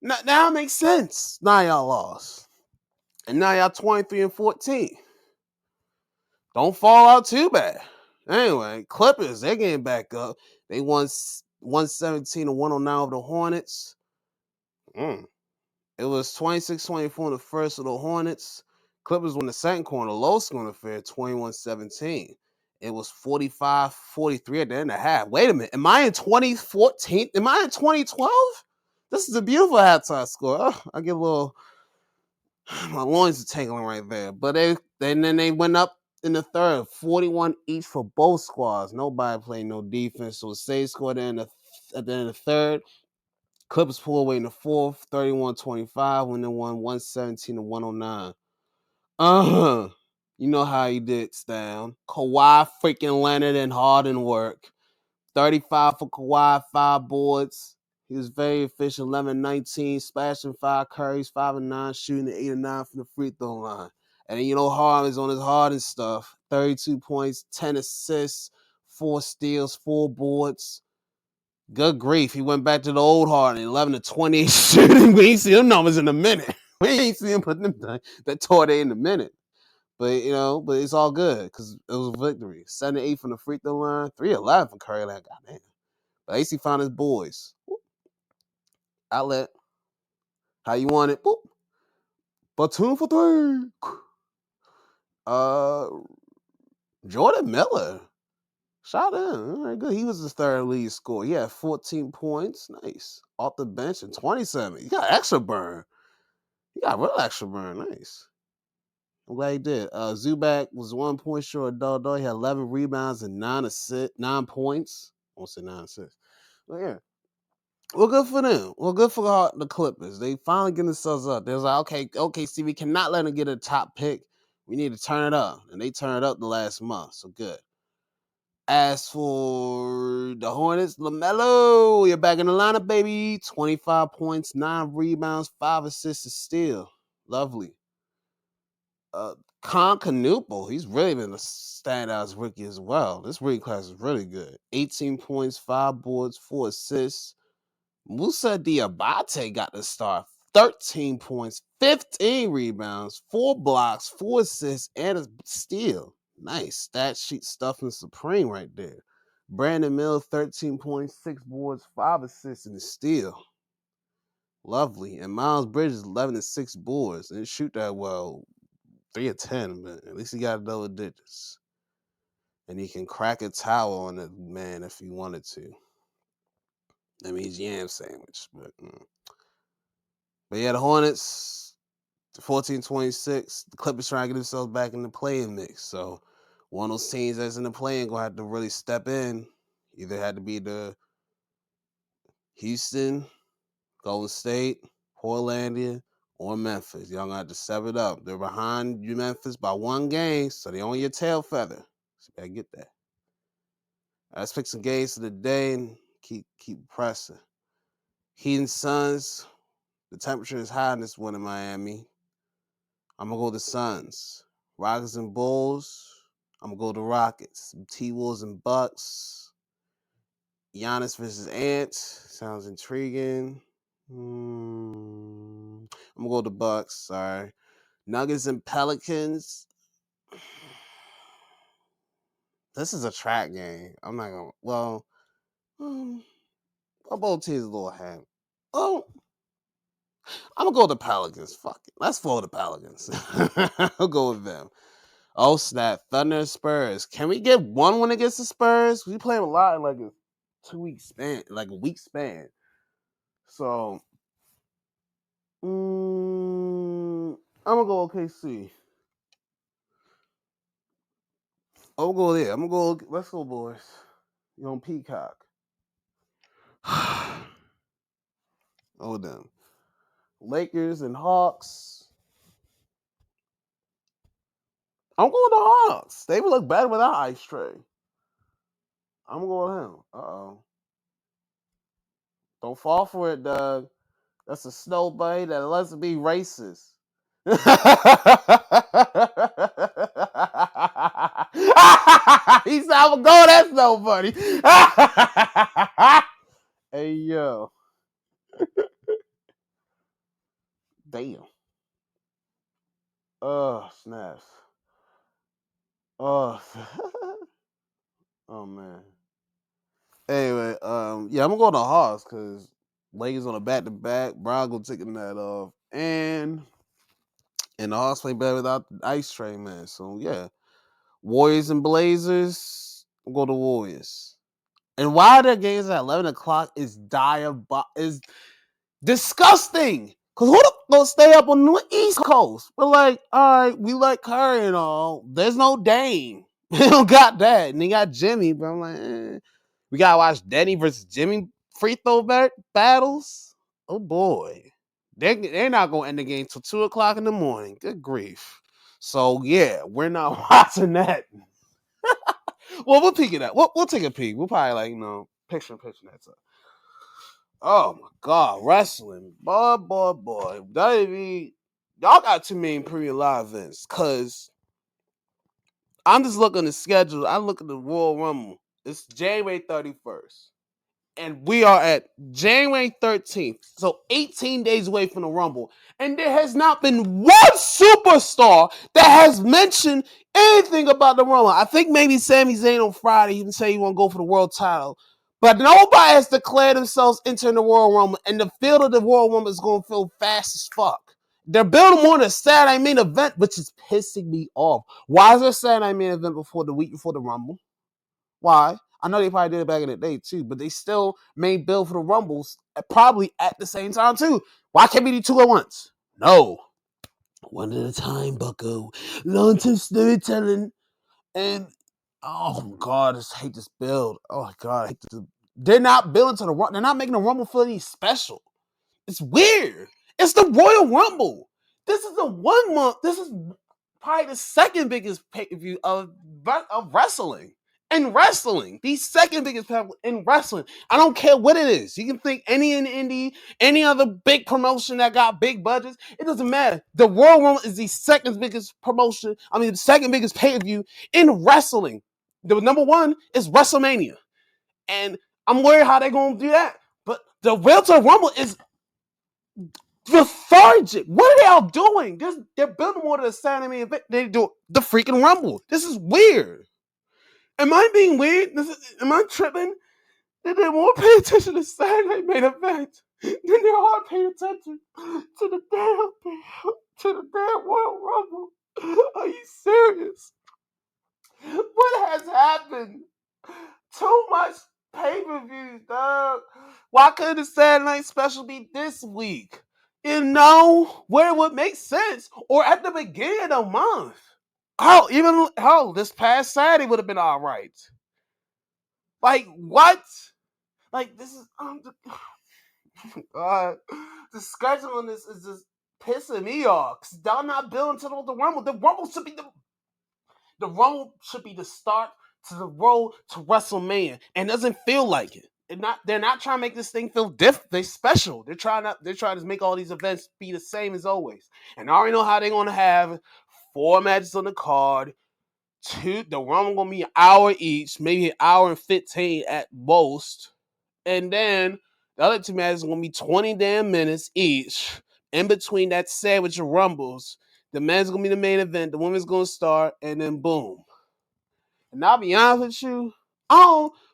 Now it makes sense. Now y'all lost. And now y'all 23 and 14. Don't fall out too bad. Anyway, Clippers, they're getting back up. They won 117 to 109 over the Hornets. It was 26-24 in the first of the Hornets. Clippers won the second quarter, low scoring affair, 21-17. It was 45-43 at the end of the half. Wait a minute. Am I in 2014? Am I in 2012? This is a beautiful halftime score. Oh, I get a little, my loins are tingling right there. But then they went up in the third, 41 each for both squads. Nobody played no defense. So Say scored at the end of the third. Clippers pull away in the fourth, 31-25, when they won 117 to 109. You know how he did, Stan. Kawhi freaking Leonard and Harden work. 35 for Kawhi, 5 boards. He was very efficient, 11-19, splashing 5 curries, 5 and 9, shooting 8 and 9 from the free throw line. And then, Harden is on his Harden stuff. 32 points, 10 assists, 4 steals, 4 boards. Good grief. He went back to the old Harden, 11-28 shooting. We ain't see them numbers in a minute. We ain't see him put them that tore they in a minute. But, but it's all good because it was a victory. 7-8 from the free throw line, 3-11 from Curry. Like, goddamn. But at least he found his boys. Boop. Outlet. How you want it? Boop. Batum for 3. Jordan Miller. Shout out. All right, good. He was the third lead scorer. He had 14 points. Nice. Off the bench and 27. He got extra burn. He got real extra burn. Nice. I'm glad he did. Zubac was 1 point short of Dodo. He had 11 rebounds and 9 points. I won't say 9 assists. But yeah. Well, good for them. Well, good for the Clippers. They finally getting themselves up. They was like, okay, Steve, we cannot let them get a top pick. We need to turn it up. And they turned it up the last month. So good. As for the Hornets, LaMelo, you're back in the lineup, baby. 25 points, 9 rebounds, 5 assists, a steal. Lovely. Canupo, he's really been a standout as rookie as well. This rookie class is really good. 18 points, 5 boards, 4 assists. Musa Diabate got the start. 13 points, 15 rebounds, 4 blocks, 4 assists, and a steal. Nice. Stat sheet stuffing supreme right there. Brandon Mill, 13 points, 6 boards, 5 assists, and a steal. Lovely. And Miles Bridges, 11 and 6 boards. Didn't shoot that well. 3 of 10, but at least he got double digits. And he can crack a towel on the man if he wanted to. That means yam sandwich. But yeah, the Hornets, 14-26. The Clippers trying to get themselves back in the playing mix. So one of those teams that's in the playing gonna have to really step in. Either had to be the Houston, Golden State, Portlandia, or Memphis. Y'all gonna have to step it up. They're behind you, Memphis, by 1 game, so they on your tail feather. So you better get that. Let's pick some games for the day and keep pressing. Heat and Suns. The temperature is high in this one in Miami. I'm gonna go the Suns. Rockets and Bulls. I'm gonna go the Rockets. T-Wolves and Bucks. Giannis versus Ants. Sounds intriguing. I'm gonna go the Bucks. Sorry. Nuggets and Pelicans. This is a track game. I'm not gonna. Well, both teams a little ham. Oh, I'm gonna go with the Pelicans. Fuck it. Let's follow the Pelicans. I'll go with them. Oh snap! Thunder Spurs. Can we get one win against the Spurs? We play a lot in like a 2-week span, like a week span. So, I'm gonna go OKC. I'll go there. I'm gonna go. Let's go, boys. You on Peacock? Oh damn. Lakers and Hawks. I'm going with the Hawks. They would look better without Ice Tray. I'm gonna go with him. Uh-oh. Don't fall for it, Doug. That's a snowbite that lets it be racist. He said, I'm gonna go, that's no funny. Hey, yo. Damn. Oh, snaps. Oh. Oh, man. Anyway, yeah, I'm gonna go to Hawks because Lakers on a back-to-back. Brown gonna take that off. And the Hawks play better without the Ice Tray, man. So, yeah. Warriors and Blazers, we'll go to Warriors. And why the games at 11 o'clock is is disgusting. Because who the gonna stay up on the East Coast? We're like, all right, we like Curry and all. There's no Dame. We don't got that. And they got Jimmy, but I'm like, we gotta watch Denny versus Jimmy free throw battles. Oh boy. They're not gonna end the game till 2 o'clock in the morning. Good grief. So yeah, we're not watching that. Well, we'll peek it out. We'll take a peek. We'll probably picture that stuff. Oh my god, wrestling, boy. WWE, y'all got too many premium live events. Cause I'm just looking at the schedule. I look at the Royal Rumble. It's January 31st. And we are at January 13th. So 18 days away from the Rumble. And there has not been one superstar that has mentioned anything about the Rumble. I think maybe Sami Zayn on Friday even say he want to go for the world title. But nobody has declared themselves entering the Royal Rumble. And the field of the Royal Rumble is going to feel fast as fuck. They're building more than a Saturday main event, which is pissing me off. Why is there a Saturday main event the week before the Rumble? Why? I know they probably did it back in the day too, but they still made build for the Rumbles probably at the same time too. Why can't we do 2 at once? No. One at a time, bucko. Long-term storytelling. And, oh, God, I just hate this build. Oh, God, I hate this. They're not building to the Rumble. They're not making the Rumble feel any special. It's weird. It's the Royal Rumble. This is the 1 month. This is probably the second biggest pay-per-view of wrestling. in wrestling. The second biggest pay in wrestling. I don't care what it is. You can think any in indie, any other big promotion that got big budgets. It doesn't matter. The Royal Rumble is the second biggest promotion. I mean, the second biggest pay per view in wrestling. The number one is WrestleMania, and I'm worried how they're gonna do that. But the Realtor Rumble is lethargic. What are they all doing? They're building more to the Saturday event. They do the freaking Rumble. This is weird. Am I being weird? Am I tripping? Did they more pay attention to Saturday main event than they are paying attention to the damn Royal Rumble? Are you serious? What has happened? Too much pay-per-views, dog. Why couldn't the Saturday Night Special be this week? You know, where it would make sense, or at the beginning of the month. This past Saturday would have been all right. Like what? Like this is God. The schedule on this is just pissing me off. Cause y'all not building to the Rumble. The Rumble should be the start to the road to WrestleMania, and it doesn't feel like it. They're not trying to make this thing feel different. They're special. They're trying to make all these events be the same as always. And I already know how they're gonna have 4 matches on the card. The Rumble gonna be an hour each, maybe an hour and 15 at most. And then the other 2 matches are gonna be 20 damn minutes each. In between that sandwich of rumbles, the men's gonna be the main event, the women's gonna start, and then boom. And I'll be honest with you,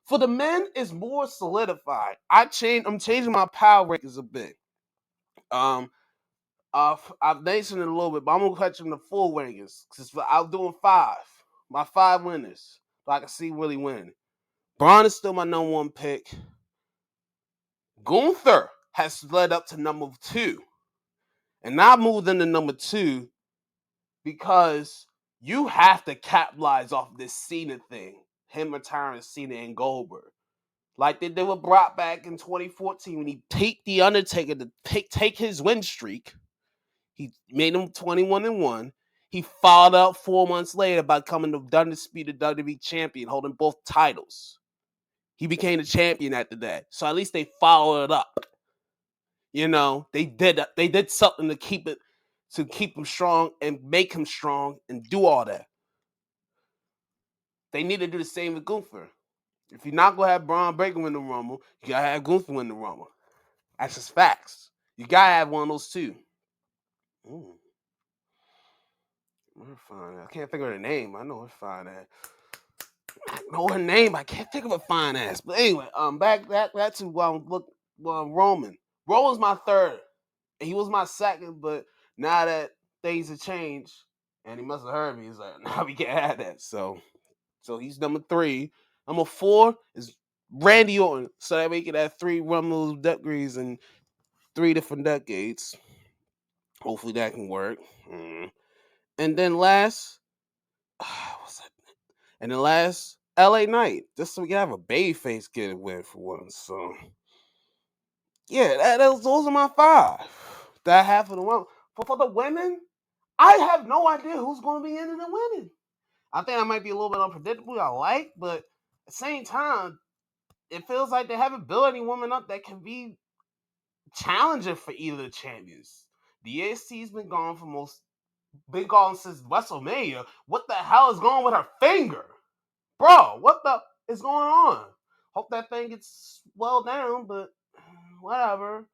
for the men, it's more solidified. I'm changing my power rankings a bit. I've mentioned it a little bit, but I'm gonna catch them the full rankings because I'm doing 5. My 5 winners, so I can see really win. Braun is still my number 1 pick. Gunther has led up to number 2, and I moved into number 2 because you have to capitalize off this Cena thing. Him retiring Cena and Goldberg. Like they did with Brock back in 2014 when he taped The Undertaker to take his win streak. He made him 21-1. He followed up 4 months later by becoming the undisputed WWE champion, holding both titles. He became the champion after that. So at least they followed it up. You know, they did something to keep him strong and make him strong and do all that. They need to do the same with Gunther. If you're not gonna have Braun Breaker win the Rumble, you gotta have Gunther win the Rumble. That's just facts. You gotta have one of those two. We're fine. I can't think of her name. I know her fine ass. I know her name. I can't think of a fine ass. But anyway, back to Roman. Roman's my 3rd. He was my 2nd, but now that things have changed, and he must have heard me, he's like, nah, we can't have that. So he's number 3. Number 4 is Randy Orton. So that way he can have 3 Rumble degrees in 3 different decades. Hopefully that can work. And then last, what's that? And then last, LA Knight. Just so we can have a babyface get a win for once. So yeah, those are my 5. That half of the one. For the women, I have no idea who's going to be in the winning. I think I might be a little bit unpredictable. I like, but at the same time, it feels like they haven't built any woman up that can be challenging for either of the champions. The EST's been gone since WrestleMania. What the hell is going on with her finger? Bro, what the is going on? Hope that thing gets well down, but whatever.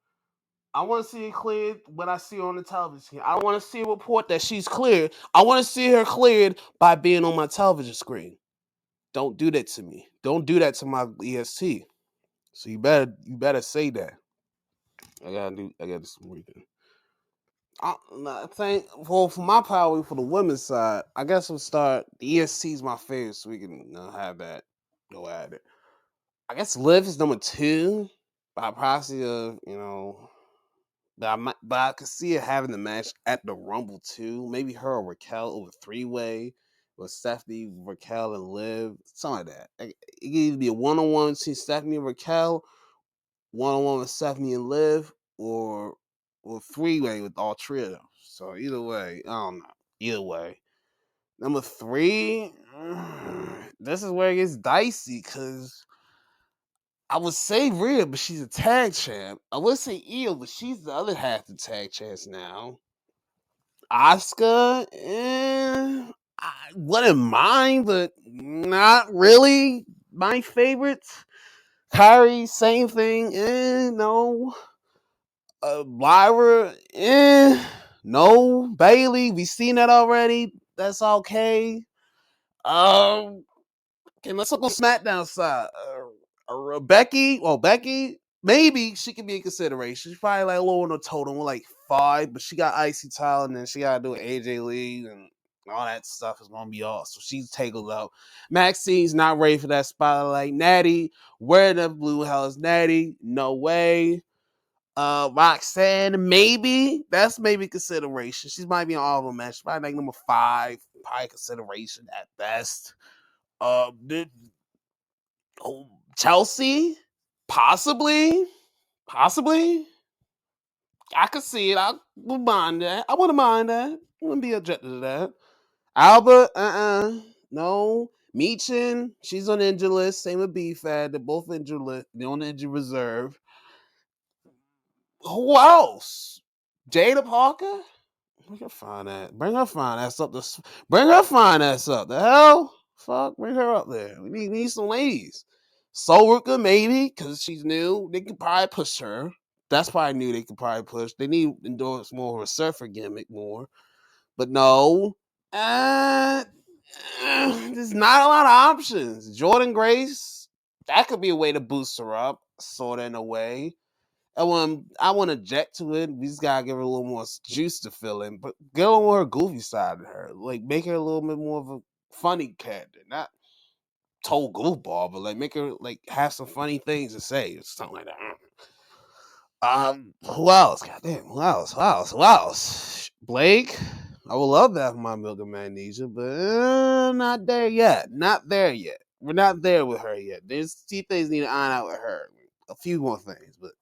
I want to see it cleared when I see her on the television. I don't want to see a report that she's cleared. I want to see her cleared by being on my television screen. Don't do that to me. Don't do that to my EST. So you better say that. I gotta do some reading. I think for my power for the women's side, I guess we'll start. The EST is my favorite, so we can have that go at it. I guess Liv is number 2 by proxy of but I could see her having the match at the Rumble too. Maybe her or Raquel over 3-way with Stephanie, Raquel, and Liv, something like that. It could either be a 1-on-1 between Stephanie and Raquel, 1-on-1 with Stephanie and Liv, or 3-way with all 3 of them. So either way, I don't know. Either way, Number three, this is where it gets dicey because I would say Rhea, but she's a tag champ. I would say Io, but she's the other half of the tag champs now. Asuka, I wouldn't mind, but not really my favorites. Kyrie, same thing. No. Lyra, no. Bailey, we seen that already. That's okay. Okay, let's look on SmackDown side. Becky, Becky, maybe she can be in consideration. She's probably like low on the totem with like 5, but she got icy tile and then she got to do AJ Lee and all that stuff is gonna be off. So she's tangled out. Maxine's not ready for that spotlight. Natty, where the blue hell is Natty? No way. Roxanne, maybe that's maybe consideration. She's might be an honorable match, probably like number 5, probably consideration at best. The Chelsea, possibly. I could see it. I would mind that. I wouldn't mind that. Wouldn't be objective to that. Albert, no. Meechin, she's on the injury list. Same with B-Fad. They're both injured list. They're on the injury reserve. Who else? Jada Parker? Bring her fine ass. Bring her fine ass up. Bring her fine ass up. The hell? Fuck, bring her up there. We need some ladies. Soul Worker, maybe, because she's new. They could probably push her. That's probably new. They could probably push. They need to endorse more of a surfer gimmick more. But no. There's not a lot of options. Jordan Grace, that could be a way to boost her up, sort of in a way. I want to object to it. We just gotta give her a little more juice to fill in, but get on her goofy side of her. Like make her a little bit more of a funny character, not total goofball, but like make her like have some funny things to say or something like that. Who else? Goddamn, who else? Blake. I would love that for my Milk of Magnesia, but not there yet. Not there yet. We're not there with her yet. There's few things need to iron out with her. A few more things, but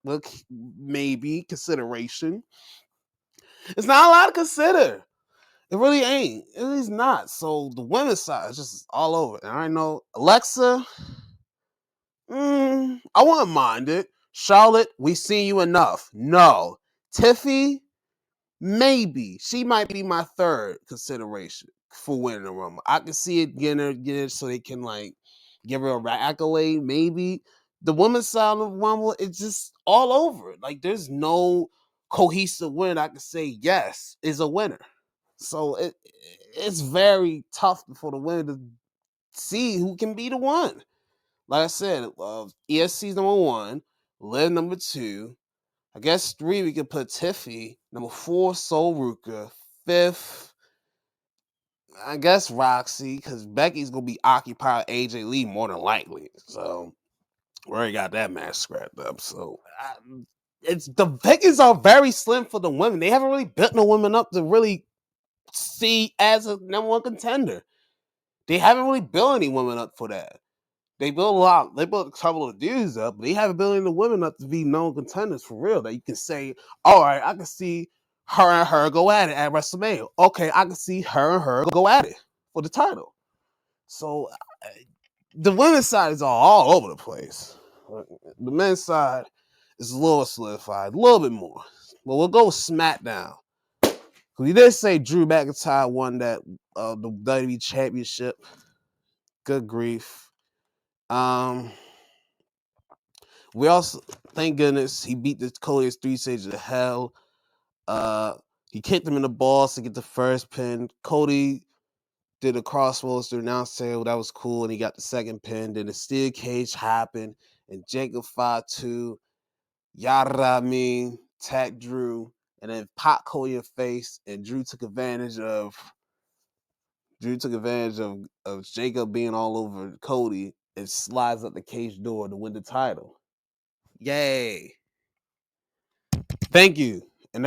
look, maybe consideration. It's not a lot to consider. It really ain't. It is not. So the women's side is just all over. And I know Alexa, I wouldn't mind it. Charlotte, we seen you enough. No. Tiffy, maybe. She might be my third consideration for winning the Rumble. I can see it getting her so they can like give her a accolade, maybe. The women's side of the Rumble, it's just all over. Like there's no cohesive win I can say yes is a winner. So it's very tough for the winner to see who can be the one. Like I said, ESC's number 1, Liv number 2. I guess 3 we could put Tiffy. Number 4, Soul Ruka. 5th, I guess Roxy, because Becky's gonna be occupied AJ Lee more than likely. So we already got that match scrapped up. So it's the pickings are very slim for the women. They haven't really built no women up to really see as a number 1 contender. They haven't really built any women up for that. They built a lot. They built a couple of dudes up, but they haven't built any women up to be known contenders for real. That you can say, all right, I can see her and her go at it at WrestleMania. Okay, I can see her and her go at it for the title. So the women's side is all over the place. The men's side is a little solidified, a little bit more. But we'll go with SmackDown. We did say Drew McIntyre won that the WWE Championship. Good grief. We also, thank goodness, he beat the Cody's 3 stages of hell. He kicked him in the balls to get the first pin. Cody did a crossroads to announce table. That was cool, and he got the second pin. Then the steel cage happened, and Jacob Fatu, Yada mean, tagged Drew, and then popped Cody in the face, and Drew took advantage of Jacob being all over Cody and slides up the cage door to win the title. Yay. Thank you. And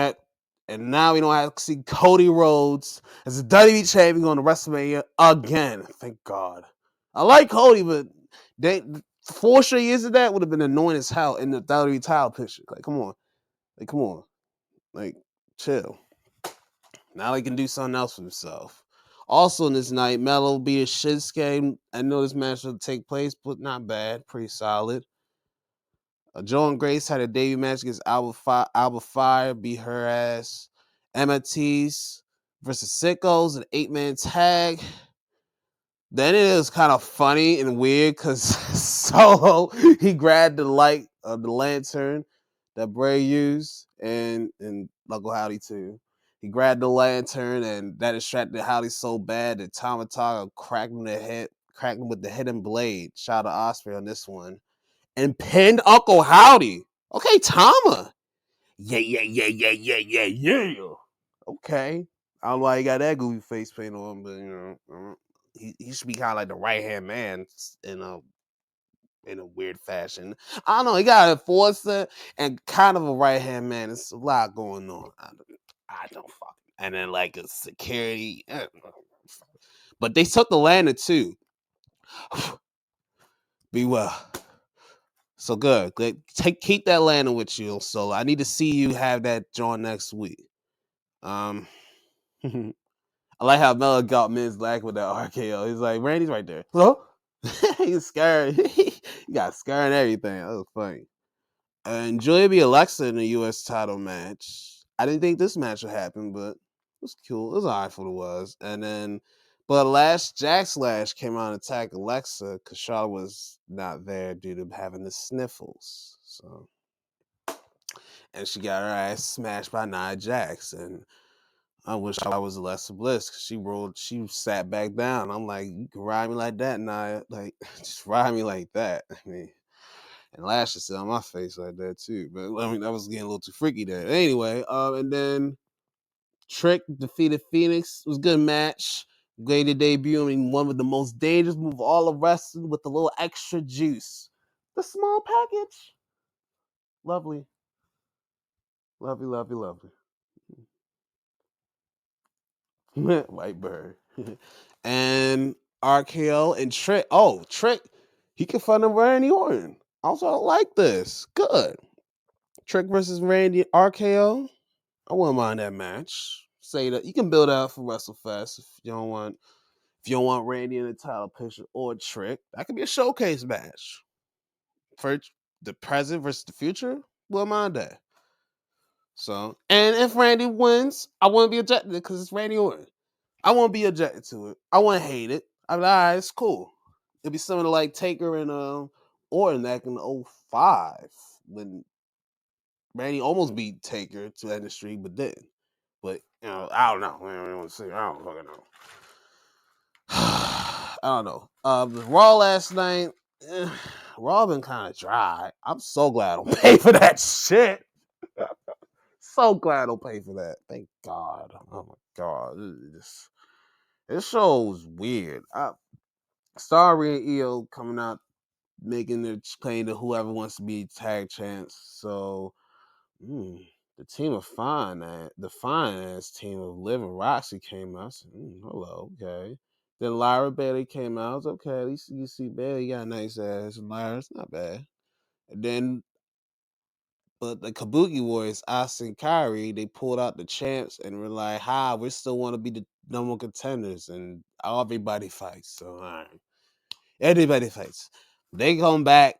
now we don't have to see Cody Rhodes as a WWE champion on the WrestleMania again. Thank God. I like Cody, but 4 straight years of that would have been annoying as hell in the WWE title picture. Like, come on. Like, chill. Now he can do something else for himself. Also in this night, Melo beat Shinsuke. I know this match will take place, but not bad. Pretty solid. Joan Grace had a debut match against Alba Fire, beat her ass. Emma Tees versus Sickos, an 8-man tag. Then it was kind of funny and weird because Solo, he grabbed the light of the lantern that Bray used, and Uncle Howdy too. He grabbed the lantern, and that distracted Howdy so bad that Tomato cracked him with the hidden blade. Shout out to Osprey on this one, and pinned Uncle Howdy. Okay, Tama. Yeah. Okay. I don't know why he got that goofy face paint on, but he should be kind of like the right hand man in a weird fashion. I don't know. He got a enforcer and kind of a right hand man. It's a lot going on. I don't fuck. And then like a security, but they took the lander too. Be well. So good. Keep that lander with you, Solo. I need to see you have that joint next week. I like how Melo got Miz Black with that RKO. He's like, Randy's right there. Hello? He's scared. He got scared and everything. That was funny. And Julia beat Alexa in the U.S. title match. I didn't think this match would happen, but it was cool. It was alright for what it was. And then, but last Jack Slash came out and attacked Alexa because Charlotte was not there due to having the sniffles. So, and she got her ass smashed by Nia Jax. And I wish I was Alexa Bliss because she sat back down. I'm like, you can ride me like that, Nia. Like, just ride me like that. I mean, and lashes on my face like that too. But I mean, that was getting a little too freaky there. Anyway, and then Trick defeated Phoenix. It was a good match. Great debut. I mean, one of the most dangerous move of all of wrestling with a little extra juice. The small package. Lovely. Lovely. White bird. And RKO and Trick. Oh, Trick. He confronted Randy Orton. Also, I like this. Good. Trick versus Randy RKO. I wouldn't mind that match. Say that you can build out for WrestleFest if you don't want Randy in the title picture or Trick. That could be a showcase match. For the present versus the future, wouldn't mind that. So, and if Randy wins, I wouldn't be objected because it's Randy Orton. I won't be objected to it. I won't hate it. I'm like, all right, it's cool. It'd be similar to like Taker and Orton back in '05 when Randy almost beat Taker to end the streak, but didn't. But I don't know. I don't want to say. I don't fucking know. I don't know. The Raw last night, Raw been kind of dry. I'm so glad I don't pay for that shit. So glad I don't pay for that. Thank God. Oh my God. This show was weird. Starry and EO coming out making their claim to whoever wants to be tag champs. So the team of the finance team of Liv and Roxy came out. I said, hello, okay. Then Lyra Bailey came out. I was okay. At least you see Bailey got a nice ass. And Lyra's not bad. And then, but the Kabuki Warriors, Asuka and Kyrie, they pulled out the champs and were like, "Hi, we still want to be the number one contenders." And everybody fights. So, all right. Everybody fights. They come back.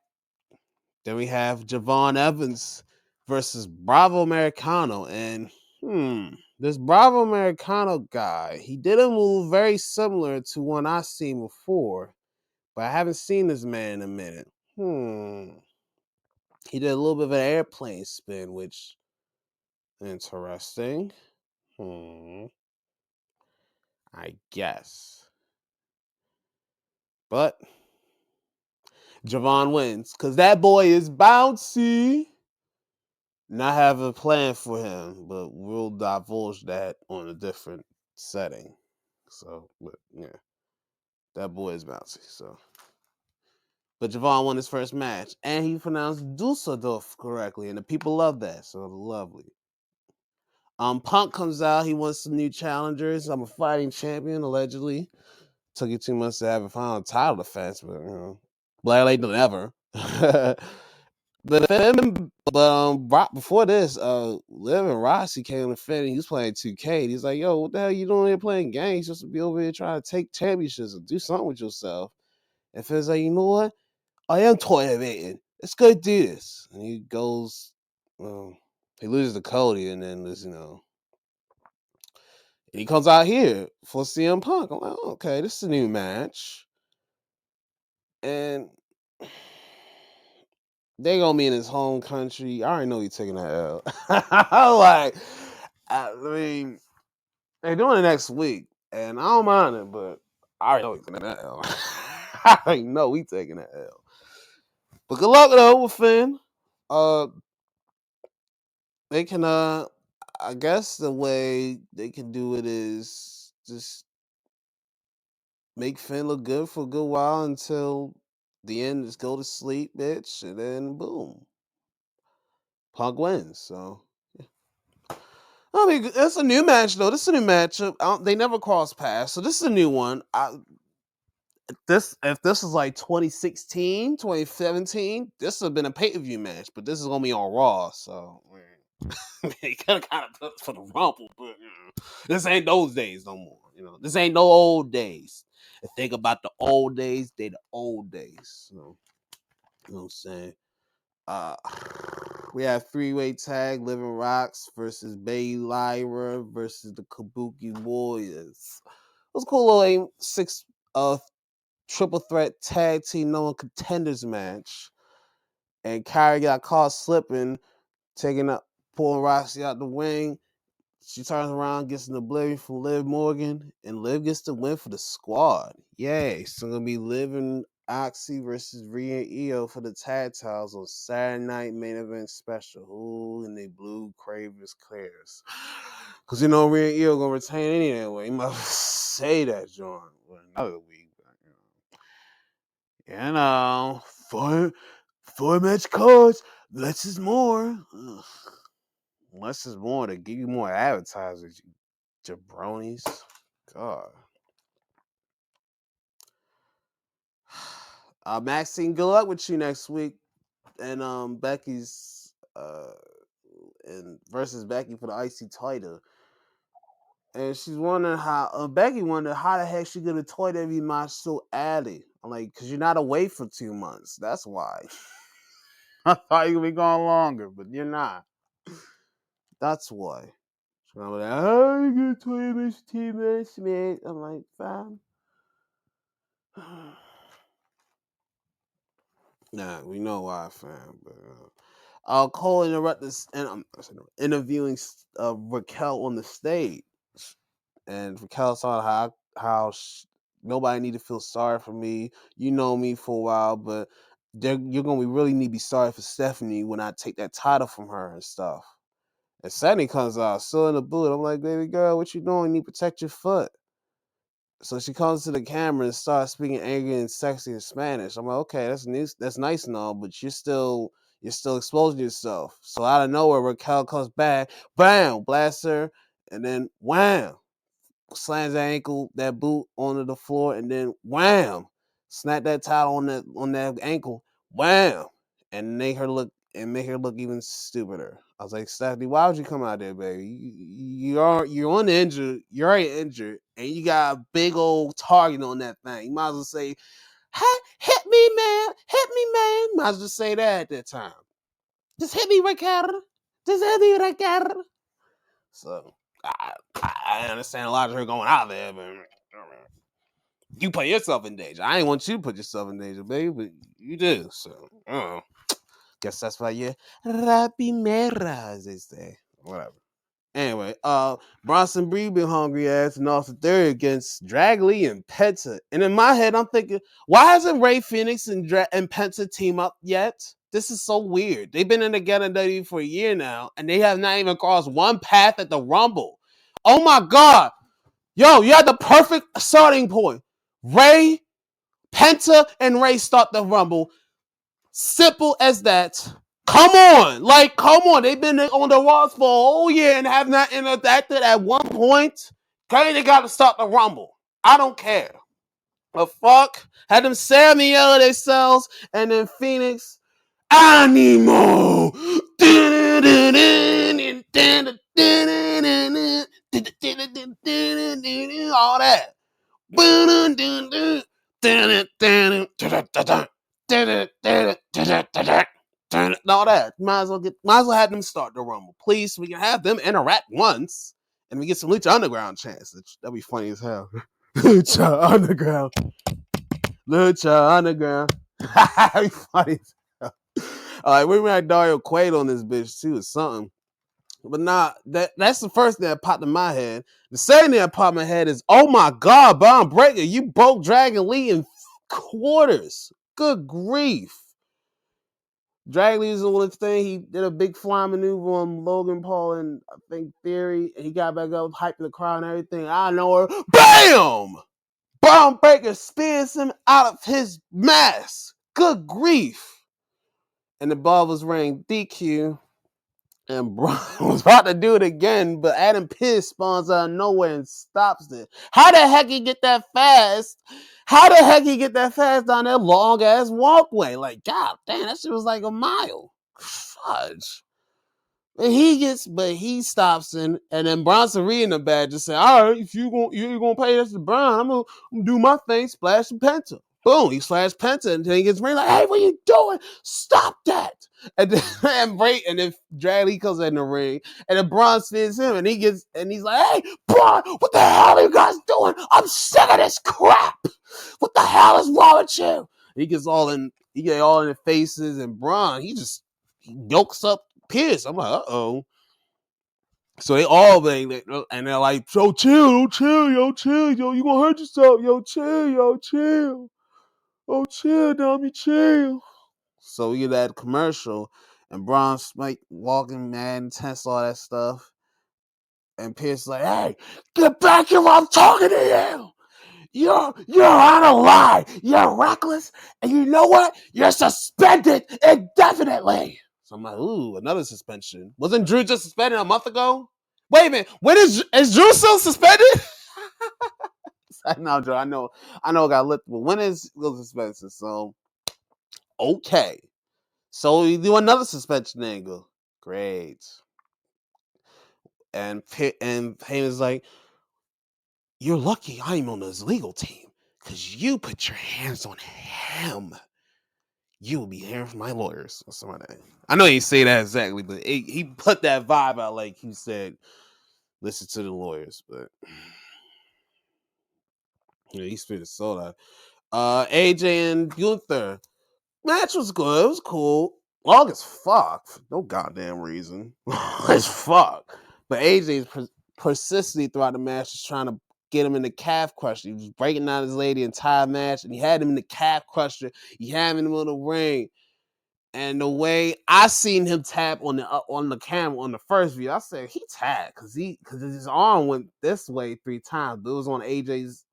Then we have Javon Evans versus Bravo Americano. And this Bravo Americano guy, he did a move very similar to one I've seen before, but I haven't seen this man in a minute. He did a little bit of an airplane spin, which interesting. I guess. But Javon wins because that boy is bouncy. And I have a plan for him, but we'll divulge that on a different setting. So, but yeah, that boy is bouncy. So, but Javon won his first match, and he pronounced Dusseldorf correctly, and the people love that. So lovely. Punk comes out. He wants some new challengers. I'm a fighting champion, allegedly. Took you 2 months to have a final title defense, but better late than ever. But before this, Liv and Rossi came on the Fed and he was playing 2K. He's like, "Yo, what the hell you doing here playing games? Just to be over here trying to take championships and do something with yourself." And Fed's like, "You know what? I am toileting. Let's go do this." And he goes, well, he loses to Cody, and then there's, and he comes out here for CM Punk. I'm like, oh, okay, this is a new match, and they gonna be in his home country. I already know he's taking that L. Like, I mean, they're doing it next week, and I don't mind it, but I already know he's taking that L. I already know he's taking that L. But good luck though with Finn. Uh, they can I guess the way they can do it is just make Finn look good for a good while until the end. Just go to sleep, bitch, and then boom, Punk wins. So I mean, it's a new match though. This is a new matchup. They never cross paths, so this is a new one. This if this is like 2016, 2017, this would have been a pay-per-view match, but this is gonna be on Raw, so they could have kind of put for the Rumble, but this ain't those days no more. This ain't no old days. And think about the old days, they the old days. So, you know what I'm saying? Uh we have three-way tag, Living Rocks versus Bay Lyra versus the Kabuki Warriors. It was a cool little six triple threat tag team no one contenders match. And Kyrie got caught slipping, pulling Roxy out the wing. She turns around, gets an oblivion from Liv Morgan, and Liv gets the win for the squad. Yay. So it's gonna be Liv and Oxy versus Rhea and Io for the tag titles on Saturday night main event special. Ooh, and they blue Cravers clears. Cause Rhea and Io gonna retain anyway. You must say that, John. Another week. Four match cards. Less is more. Ugh. Less is more to give you more advertisers, you jabronis. God. Maxine, good luck with you next week. And Becky's and versus Becky for the IC title. And she's wondering how Becky wondered how the heck she gonna toy every match so early. I'm like, cause you're not away for 2 months. That's why. I thought you would be gone longer, but you're not. That's why. So I'm like, how you gonna toy this 2 months, man? I'm like, fam. Nah, we know why, fam. But Cole interrupted this, and I'm interviewing Raquel on the stage, and Raquel saw how nobody need to feel sorry for me. You know me for a while, but you're gonna really need to be sorry for Stephanie when I take that title from her and stuff. And Stephanie comes out still in the boot. I'm like, baby girl, what you doing? You need to protect your foot. So she comes to the camera and starts speaking angry and sexy in Spanish. I'm like, okay, that's nice and all, but you're still exposing yourself. So out of nowhere, Raquel comes back, bam, blasts her, and then wham, slams that ankle, that boot onto the floor, and then wham, snap that title on that ankle, wham, and make her look even stupider. I was like, Stephanie, why would you come out there, baby? You're on the injured, you're already injured, and you got a big old target on that thing. You might as well say, hey, hit me, man, hit me, man. Might as well say that at that time. Just hit me, Ricardo. Just hit me, Ricardo. So I understand a lot of her going out there, but you put yourself in danger. I ain't want you to put yourself in danger, baby, but you do. So, guess that's why you're Rapimera, as they say. Whatever. Anyway, Bronson Breed been hungry ass and off the third against Dragley and Penta. And in my head, I'm thinking, why hasn't Ray Phoenix and Penta team up yet? This is so weird. They've been in together WWE for a year now, and they have not even crossed one path at the Rumble. Oh my God. Yo, you had the perfect starting point. Ray, Penta, and Ray start the Rumble. Simple as that. Come on. They've been on the Raws for a whole year and have not interacted at one point. Okay, they got to start the Rumble. I don't care. The fuck? Had them Sammy yell at themselves, and then Phoenix Animo. All that. All that. Might as well have them start the rumble, please, so we can have them interact once, and we get some Lucha Underground chants. That'd be funny as hell. Lucha Underground. Lucha Underground. That'd be funny as hell. All right, we might Dario Cueto on this bitch too, or something. But nah, that's the first thing that popped in my head. The second thing that popped in my head is, oh my God, Braun Breaker, you broke Dragon Lee in quarters. Good grief. Dragon Lee's the one thing. He did a big flying maneuver on Logan Paul and I think Theory, and he got back up, hyping the crowd and everything. I know her. BAM! Braun Breaker spears him out of his mask. Good grief. And the ball was rang DQ. And Braun was about to do it again, but Adam Pearce spawns out of nowhere and stops it. How the heck he get that fast? How the heck he get that fast down that long ass walkway? Like, God damn, that shit was like a mile. Fudge. And he stops and then Bronson Reed in the back just say, all right, if you're gonna pay us to Braun, I'm gonna do my thing, splash the Penta. Boom, he slashed Penta and then he gets Ray like, hey, what are you doing? Stop that. And then then Drag Lee comes in the ring and then Braun spins him and he's like, hey, Braun, what the hell are you guys doing? I'm sick of this crap. What the hell is wrong with you? He get all in the faces, and Braun, he yokes up Pierce. I'm like, uh-oh. So they all and they're like, yo, chill, yo, you gonna hurt yourself, yo, chill. Oh, chill, dummy, chill. So we get that commercial, and Braun's like walking mad, intense, all that stuff. And Pierce is like, hey, get back here while I'm talking to you. You're on a lie. You're reckless. And you know what? You're suspended indefinitely. So I'm like, ooh, another suspension. Wasn't Drew just suspended a month ago? Wait a minute. When is Drew still suspended? No, Drew, I know it got lit, but when is the suspension? So, okay. So we do another suspension angle. Great. And Heyman's like, you're lucky I'm on his legal team because you put your hands on him. You will be hearing from my lawyers or something. I know he didn't say that exactly, but he put that vibe out like he said, listen to the lawyers. But yeah, he spit his soul out. AJ and Gunther. Match was good. It was cool. Long as fuck. For no goddamn reason. Long as fuck. But AJ's persistently throughout the match is trying to get him in the calf crusher. He was breaking down his lady entire match, and he had him in the calf crusher. He had him in the middle of the ring. And the way I seen him tap on the camera on the first view, I said he tapped because his arm went this way 3 times, but it was on AJ's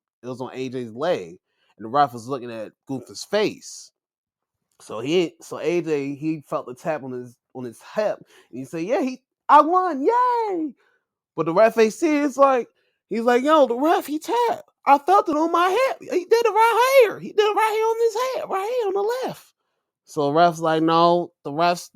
leg, and the ref was looking at Gunther's face. So AJ he felt the tap on his hip, and he said, "Yeah, I won, yay!" But the ref ain't see it's like he's like, "Yo, the ref he tapped. I felt it on my hip. He did it right here. He did it right here on his head, right here on the left." So the ref's like, no, the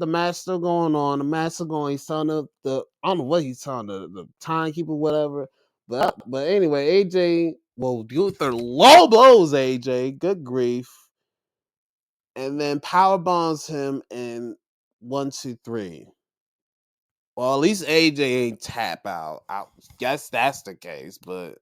match still going on. The match still going. He's telling I don't know what he's telling the timekeeper, whatever. But anyway, AJ, Gunther low blows AJ. Good grief. And then power bombs him in 1, 2, 3. Well, at least AJ ain't tap out. I guess that's the case, but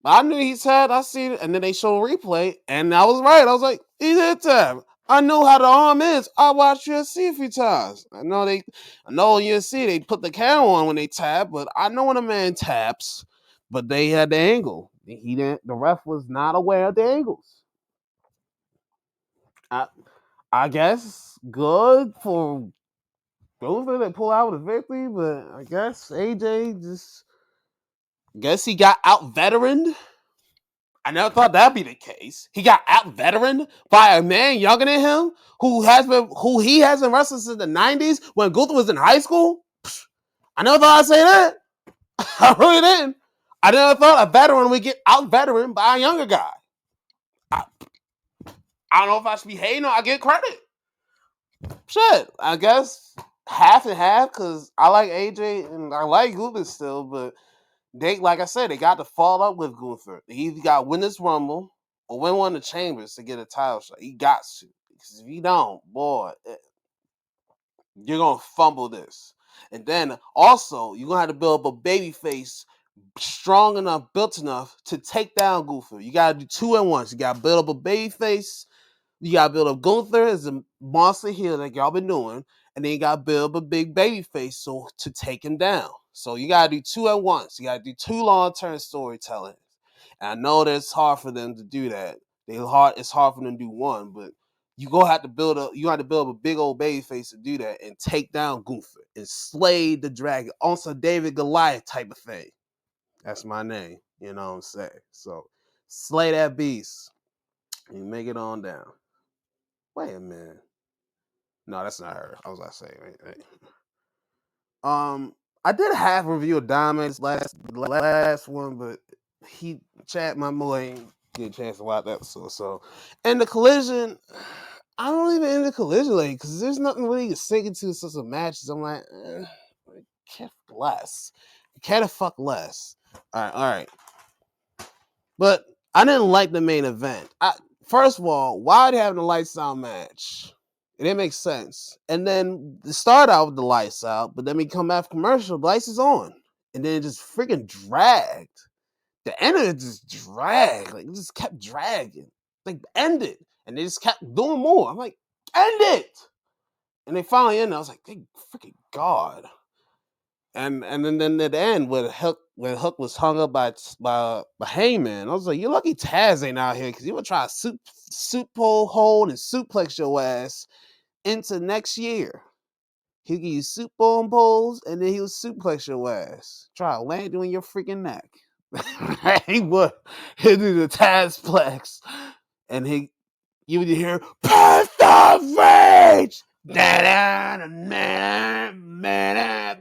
I knew he tapped. I seen it, and then they show a replay, and I was right. I was like, he did tap. I know how the arm is. I watched UFC a few times. I know UFC they put the camera on when they tap, but I know when a man taps. But they had the angle. He didn't. The ref was not aware of the angles. I guess good for Gunther to pull out with a victory, but I guess AJ he got out veteraned. I never thought that'd be the case. He got out veteran by a man younger than him who he hasn't wrestled since the 90s when Gunther was in high school. I never thought I'd say that. I really didn't. I never thought a veteran would get out veteran by a younger guy. I don't know if I should be hating or I get credit. Shit, I guess half and half because I like AJ and I like Gunther still, but they, like I said, they got to fall up with Gunther. He either got to win this Rumble or win one of the Chambers to get a title shot. He got to. Because if you don't, boy, you're going to fumble this. And then also, you're going to have to build up a baby face strong enough, built enough to take down Gunther. You got to do two at once. You got to build up a baby face. You got to build up Gunther as a monster heel like y'all been doing. And then you got to build up a big baby face so to take him down. So you got to do two at once. You got to do two long-term storytelling. And I know that it's hard for them to do that. It's hard for them to do one, but you gonna have to build up a big old baby face to do that and take down Gunther and slay the dragon. Also David Goliath type of thing. That's my name. You know what I'm saying? So slay that beast and make it on down. Wait a minute. No, that's not her. I was gonna say. Wait. I did a half review of Diamond's last one, but my boy ain't get a chance to watch that episode. So, and the collision, I don't even end the collision late because there's nothing really to sink into such a matches. I'm like, can't less. Can't fuck less. All right. But I didn't like the main event. First of all, why are they having a lights out match? It didn't make sense. And then it started out with the lights out, but then we come after commercial, the lights is on. And then it just freaking dragged. The end of it just dragged. Like, it just kept dragging. Like, end it. And they just kept doing more. I'm like, end it. And they finally ended. I was like, thank freaking God. And then at the end, when Hook was hung up by Heyman, I was like, you're lucky Taz ain't out here because he would try to soup hold and suplex your ass into next year. He'll give you soup on poles and then he'll suplex your ass. Try to land you in your freaking neck. He would. He'll do the Tazplex. And you would hear, Path of Rage!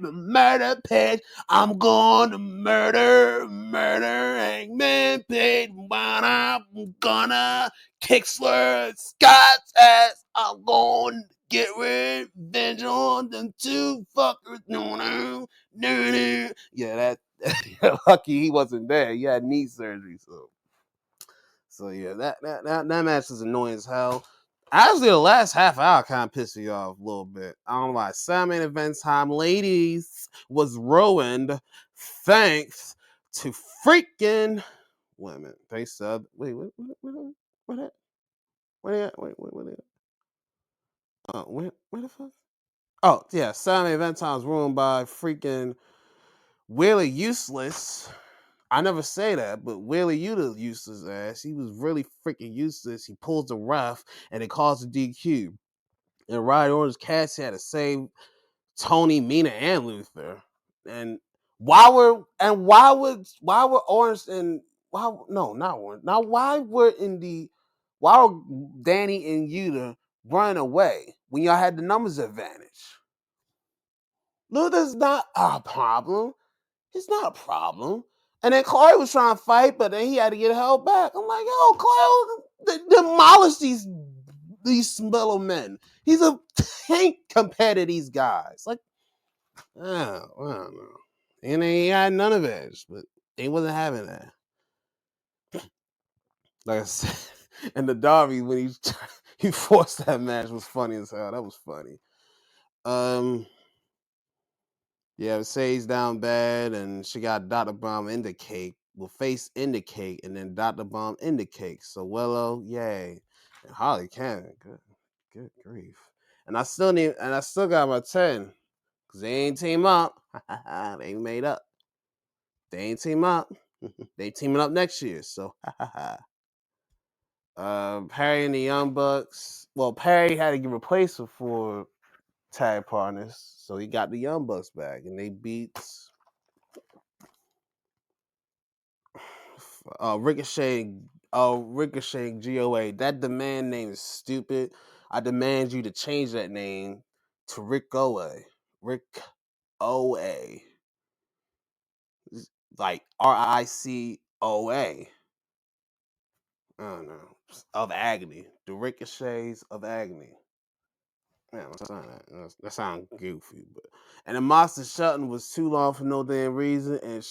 Murder page. I'm going to murder Hangman Page. I'm gonna kick slur Scott's ass. I'm going to get revenge on them two fuckers. No. Yeah, that lucky he wasn't there. He had knee surgery, so yeah, that match was annoying as hell. Actually, the last half hour kind of pissed me off a little bit. I don't know why. Salmon event time, ladies, was ruined thanks to freaking women. They said, wait, what that? Wait. Where the fuck? Oh, yeah, Salmon event time was ruined by freaking Wheeler Useless. I never say that, but Wheeler Yuta useless ass. He was really freaking useless. He pulls the ref and it caused a DQ. And Riot Orange Cassidy had to save Tony, Mina, and Luther. And why were Orange and why no not Orange now why were Danny and Yuta running away when y'all had the numbers advantage? Luther's not a problem. It's not a problem. And then Clay was trying to fight, but then he had to get held back. I'm like, yo, Clay, demolish these little men. He's a tank compared to these guys. Like, I don't know. And he had none of it, but he wasn't having that. Like I said, and the Darby when he forced that match was funny as hell. That was funny. Yeah, Say's down bad, and she got Dr. Bomb in the cake. Well, face in the cake, and then Dr. Bomb in the cake. So Willow, yay, and Holly Cannon, good grief. And I still got my 10 because they ain't team up. They ain't made up. They ain't team up. They teaming up next year. So Perry and the Young Bucks. Well, Perry had to get replaced for tag partners, so he got the Young Bucks back, and they beat Ricochet. Ricochet GOA. That demand name is stupid. I demand you to change that name to Rick Oa. Rick OA. Like RICOA. I don't know. Of agony. The ricochets of agony. Man, I'm saying that sounds goofy, but and the Monster Shelton was too long for no damn reason, and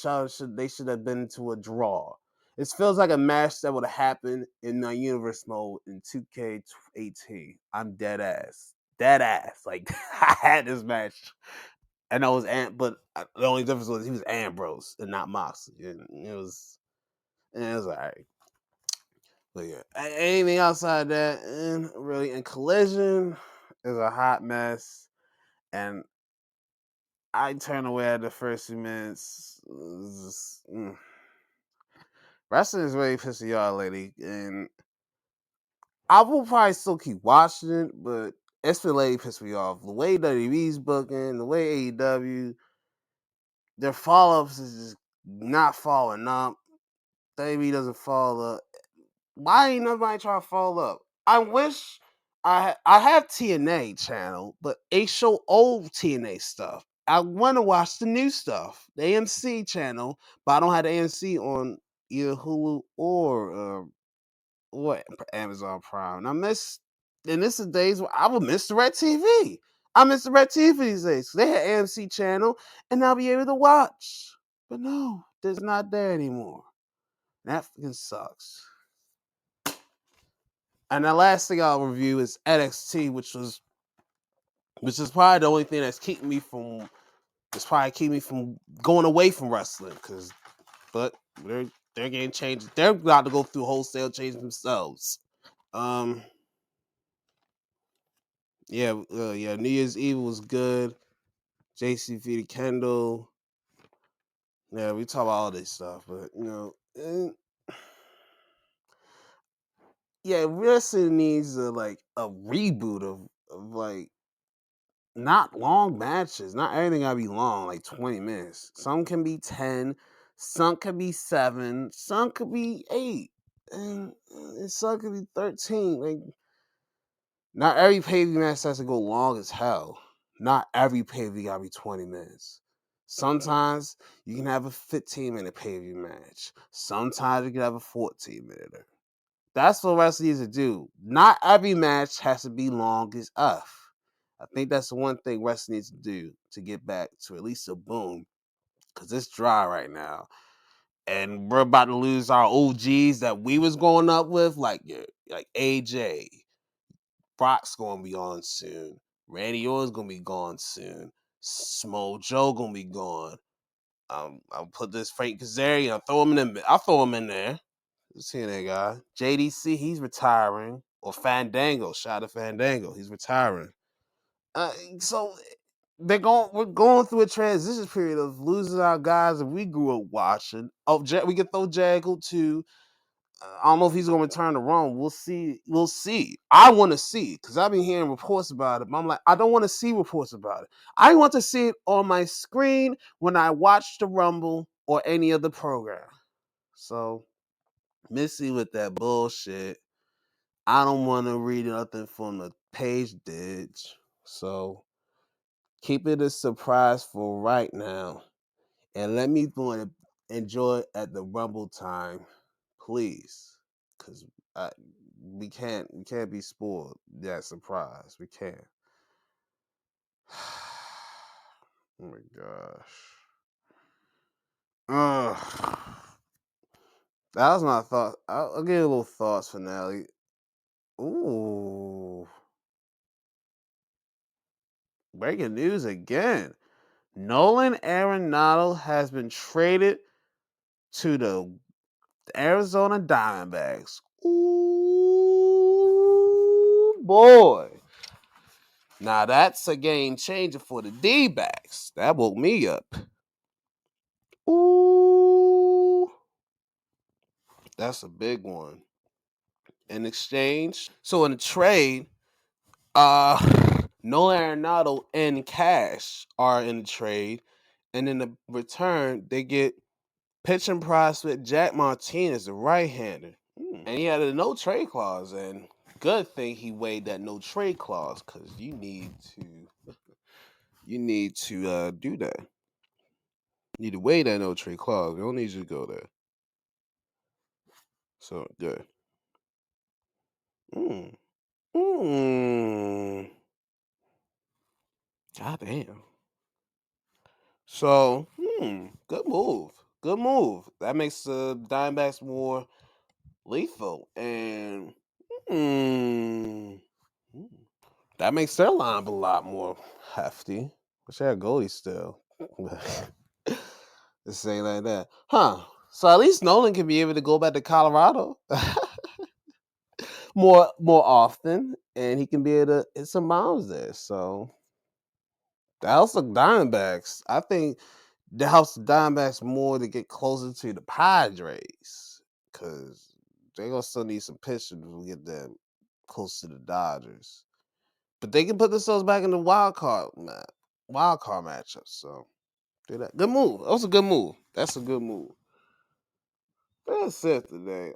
they should have been into a draw. It feels like a match that would have happened in the universe mode in 2K18. I'm dead ass. Like I had this match, and I was but the only difference was he was Ambrose and not Moxley. And it was alright. But yeah, anything outside that, really, in Collision is a hot mess, and I turned away at the first few minutes. Wrestling is really pissing y'all lately, and I will probably still keep watching it, but it's been lately pissing me off. The way WWE's booking, the way AEW, their follow ups is just not following up. WWE doesn't follow up. Why ain't nobody trying to follow up? I wish I have TNA channel, but they show old TNA stuff. I want to watch the new stuff, the AMC channel, but I don't have the AMC on either Hulu or Amazon Prime. And this is days where I would miss the Red TV. I miss the Red TV these days. They had AMC channel, and I'll be able to watch. But no, it's not there anymore. That fucking sucks. And the last thing I'll review is NXT, which is probably the only thing that's keeping me from going away from wrestling. But they're getting changed. They're about to go through wholesale change themselves. Yeah, New Year's Eve was good. JC v. Kendall. Yeah, we talk about all this stuff, but yeah, wrestling needs a reboot of like not long matches. Not everything gotta be long, like 20 minutes. Some can be 10, some can be 7, some could be 8, and some could be 13. Like, not every pay-per-view match has to go long as hell. Not every pay-per-view gotta be 20 minutes. Sometimes you can have a 15-minute pay-per-view match. Sometimes you can have a 14-minute. That's what wrestling needs to do. Not every match has to be long as F. I think that's the one thing wrestling needs to do to get back to at least a boom. Because it's dry right now. And we're about to lose our OGs that we was growing up with, like AJ. Brock's gonna be on soon. Randy Orton's gonna be gone soon. Smo Joe gonna be gone. I'll put this Frank Kazarian. I'll throw him in there. See that guy. JDC, he's retiring. Or Fandango. Shout out to Fandango. He's retiring. So we're going through a transition period of losing our guys that we grew up watching. Oh, we can throw Jericho too. I don't know if he's going to return to Rome. We'll see. We'll see. I want to see because I've been hearing reports about it. But I'm like, I don't want to see reports about it. I want to see it on my screen when I watch the Rumble or any other program. So, Missy with that bullshit. I don't want to read nothing from the page ditch. So, keep it a surprise for right now. And let me go and enjoy it at the Rumble time, please. Because we can't be spoiled that surprise. We can't. Oh my gosh. Ugh. That was my thought. I'll give you a little thoughts finale. Ooh. Breaking news again. Nolan Arenado has been traded to the Arizona Diamondbacks. Ooh, boy. Now that's a game changer for the D-backs. That woke me up. Ooh. That's a big one. In exchange. So in the trade, Nolan Arenado and Cash are in the trade. And in the return, they get pitching prospect Jack Martinez, the right-hander. And he had a no trade clause, and good thing he waived that no trade clause because you need to do that. You need to waive that no trade clause. We don't need you to go there. So good. Mm. Mm. God damn. So, good move. Good move. That makes the Diamondbacks more lethal. And hmm, hmm, that makes their lineup a lot more hefty. Wish I had Goldie still. To say like that. Huh. So at least Nolan can be able to go back to Colorado more often. And he can be able to hit some bombs there. So that helps the Diamondbacks. I think that helps the Diamondbacks more to get closer to the Padres. Cause they're gonna still need some pitching to get them close to the Dodgers. But they can put themselves back in the wild card matchup. So do that. Good move. That was a good move. That's a good move. That's it today.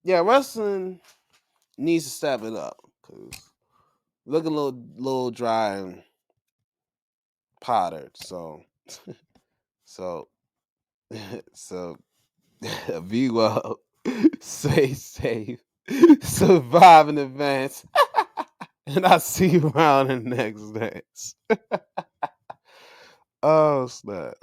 Yeah, wrestling needs to step it up because looking a little dry and pottered. So so so be well, stay safe, survive in advance, and I'll see you around in the next dance. Oh snap.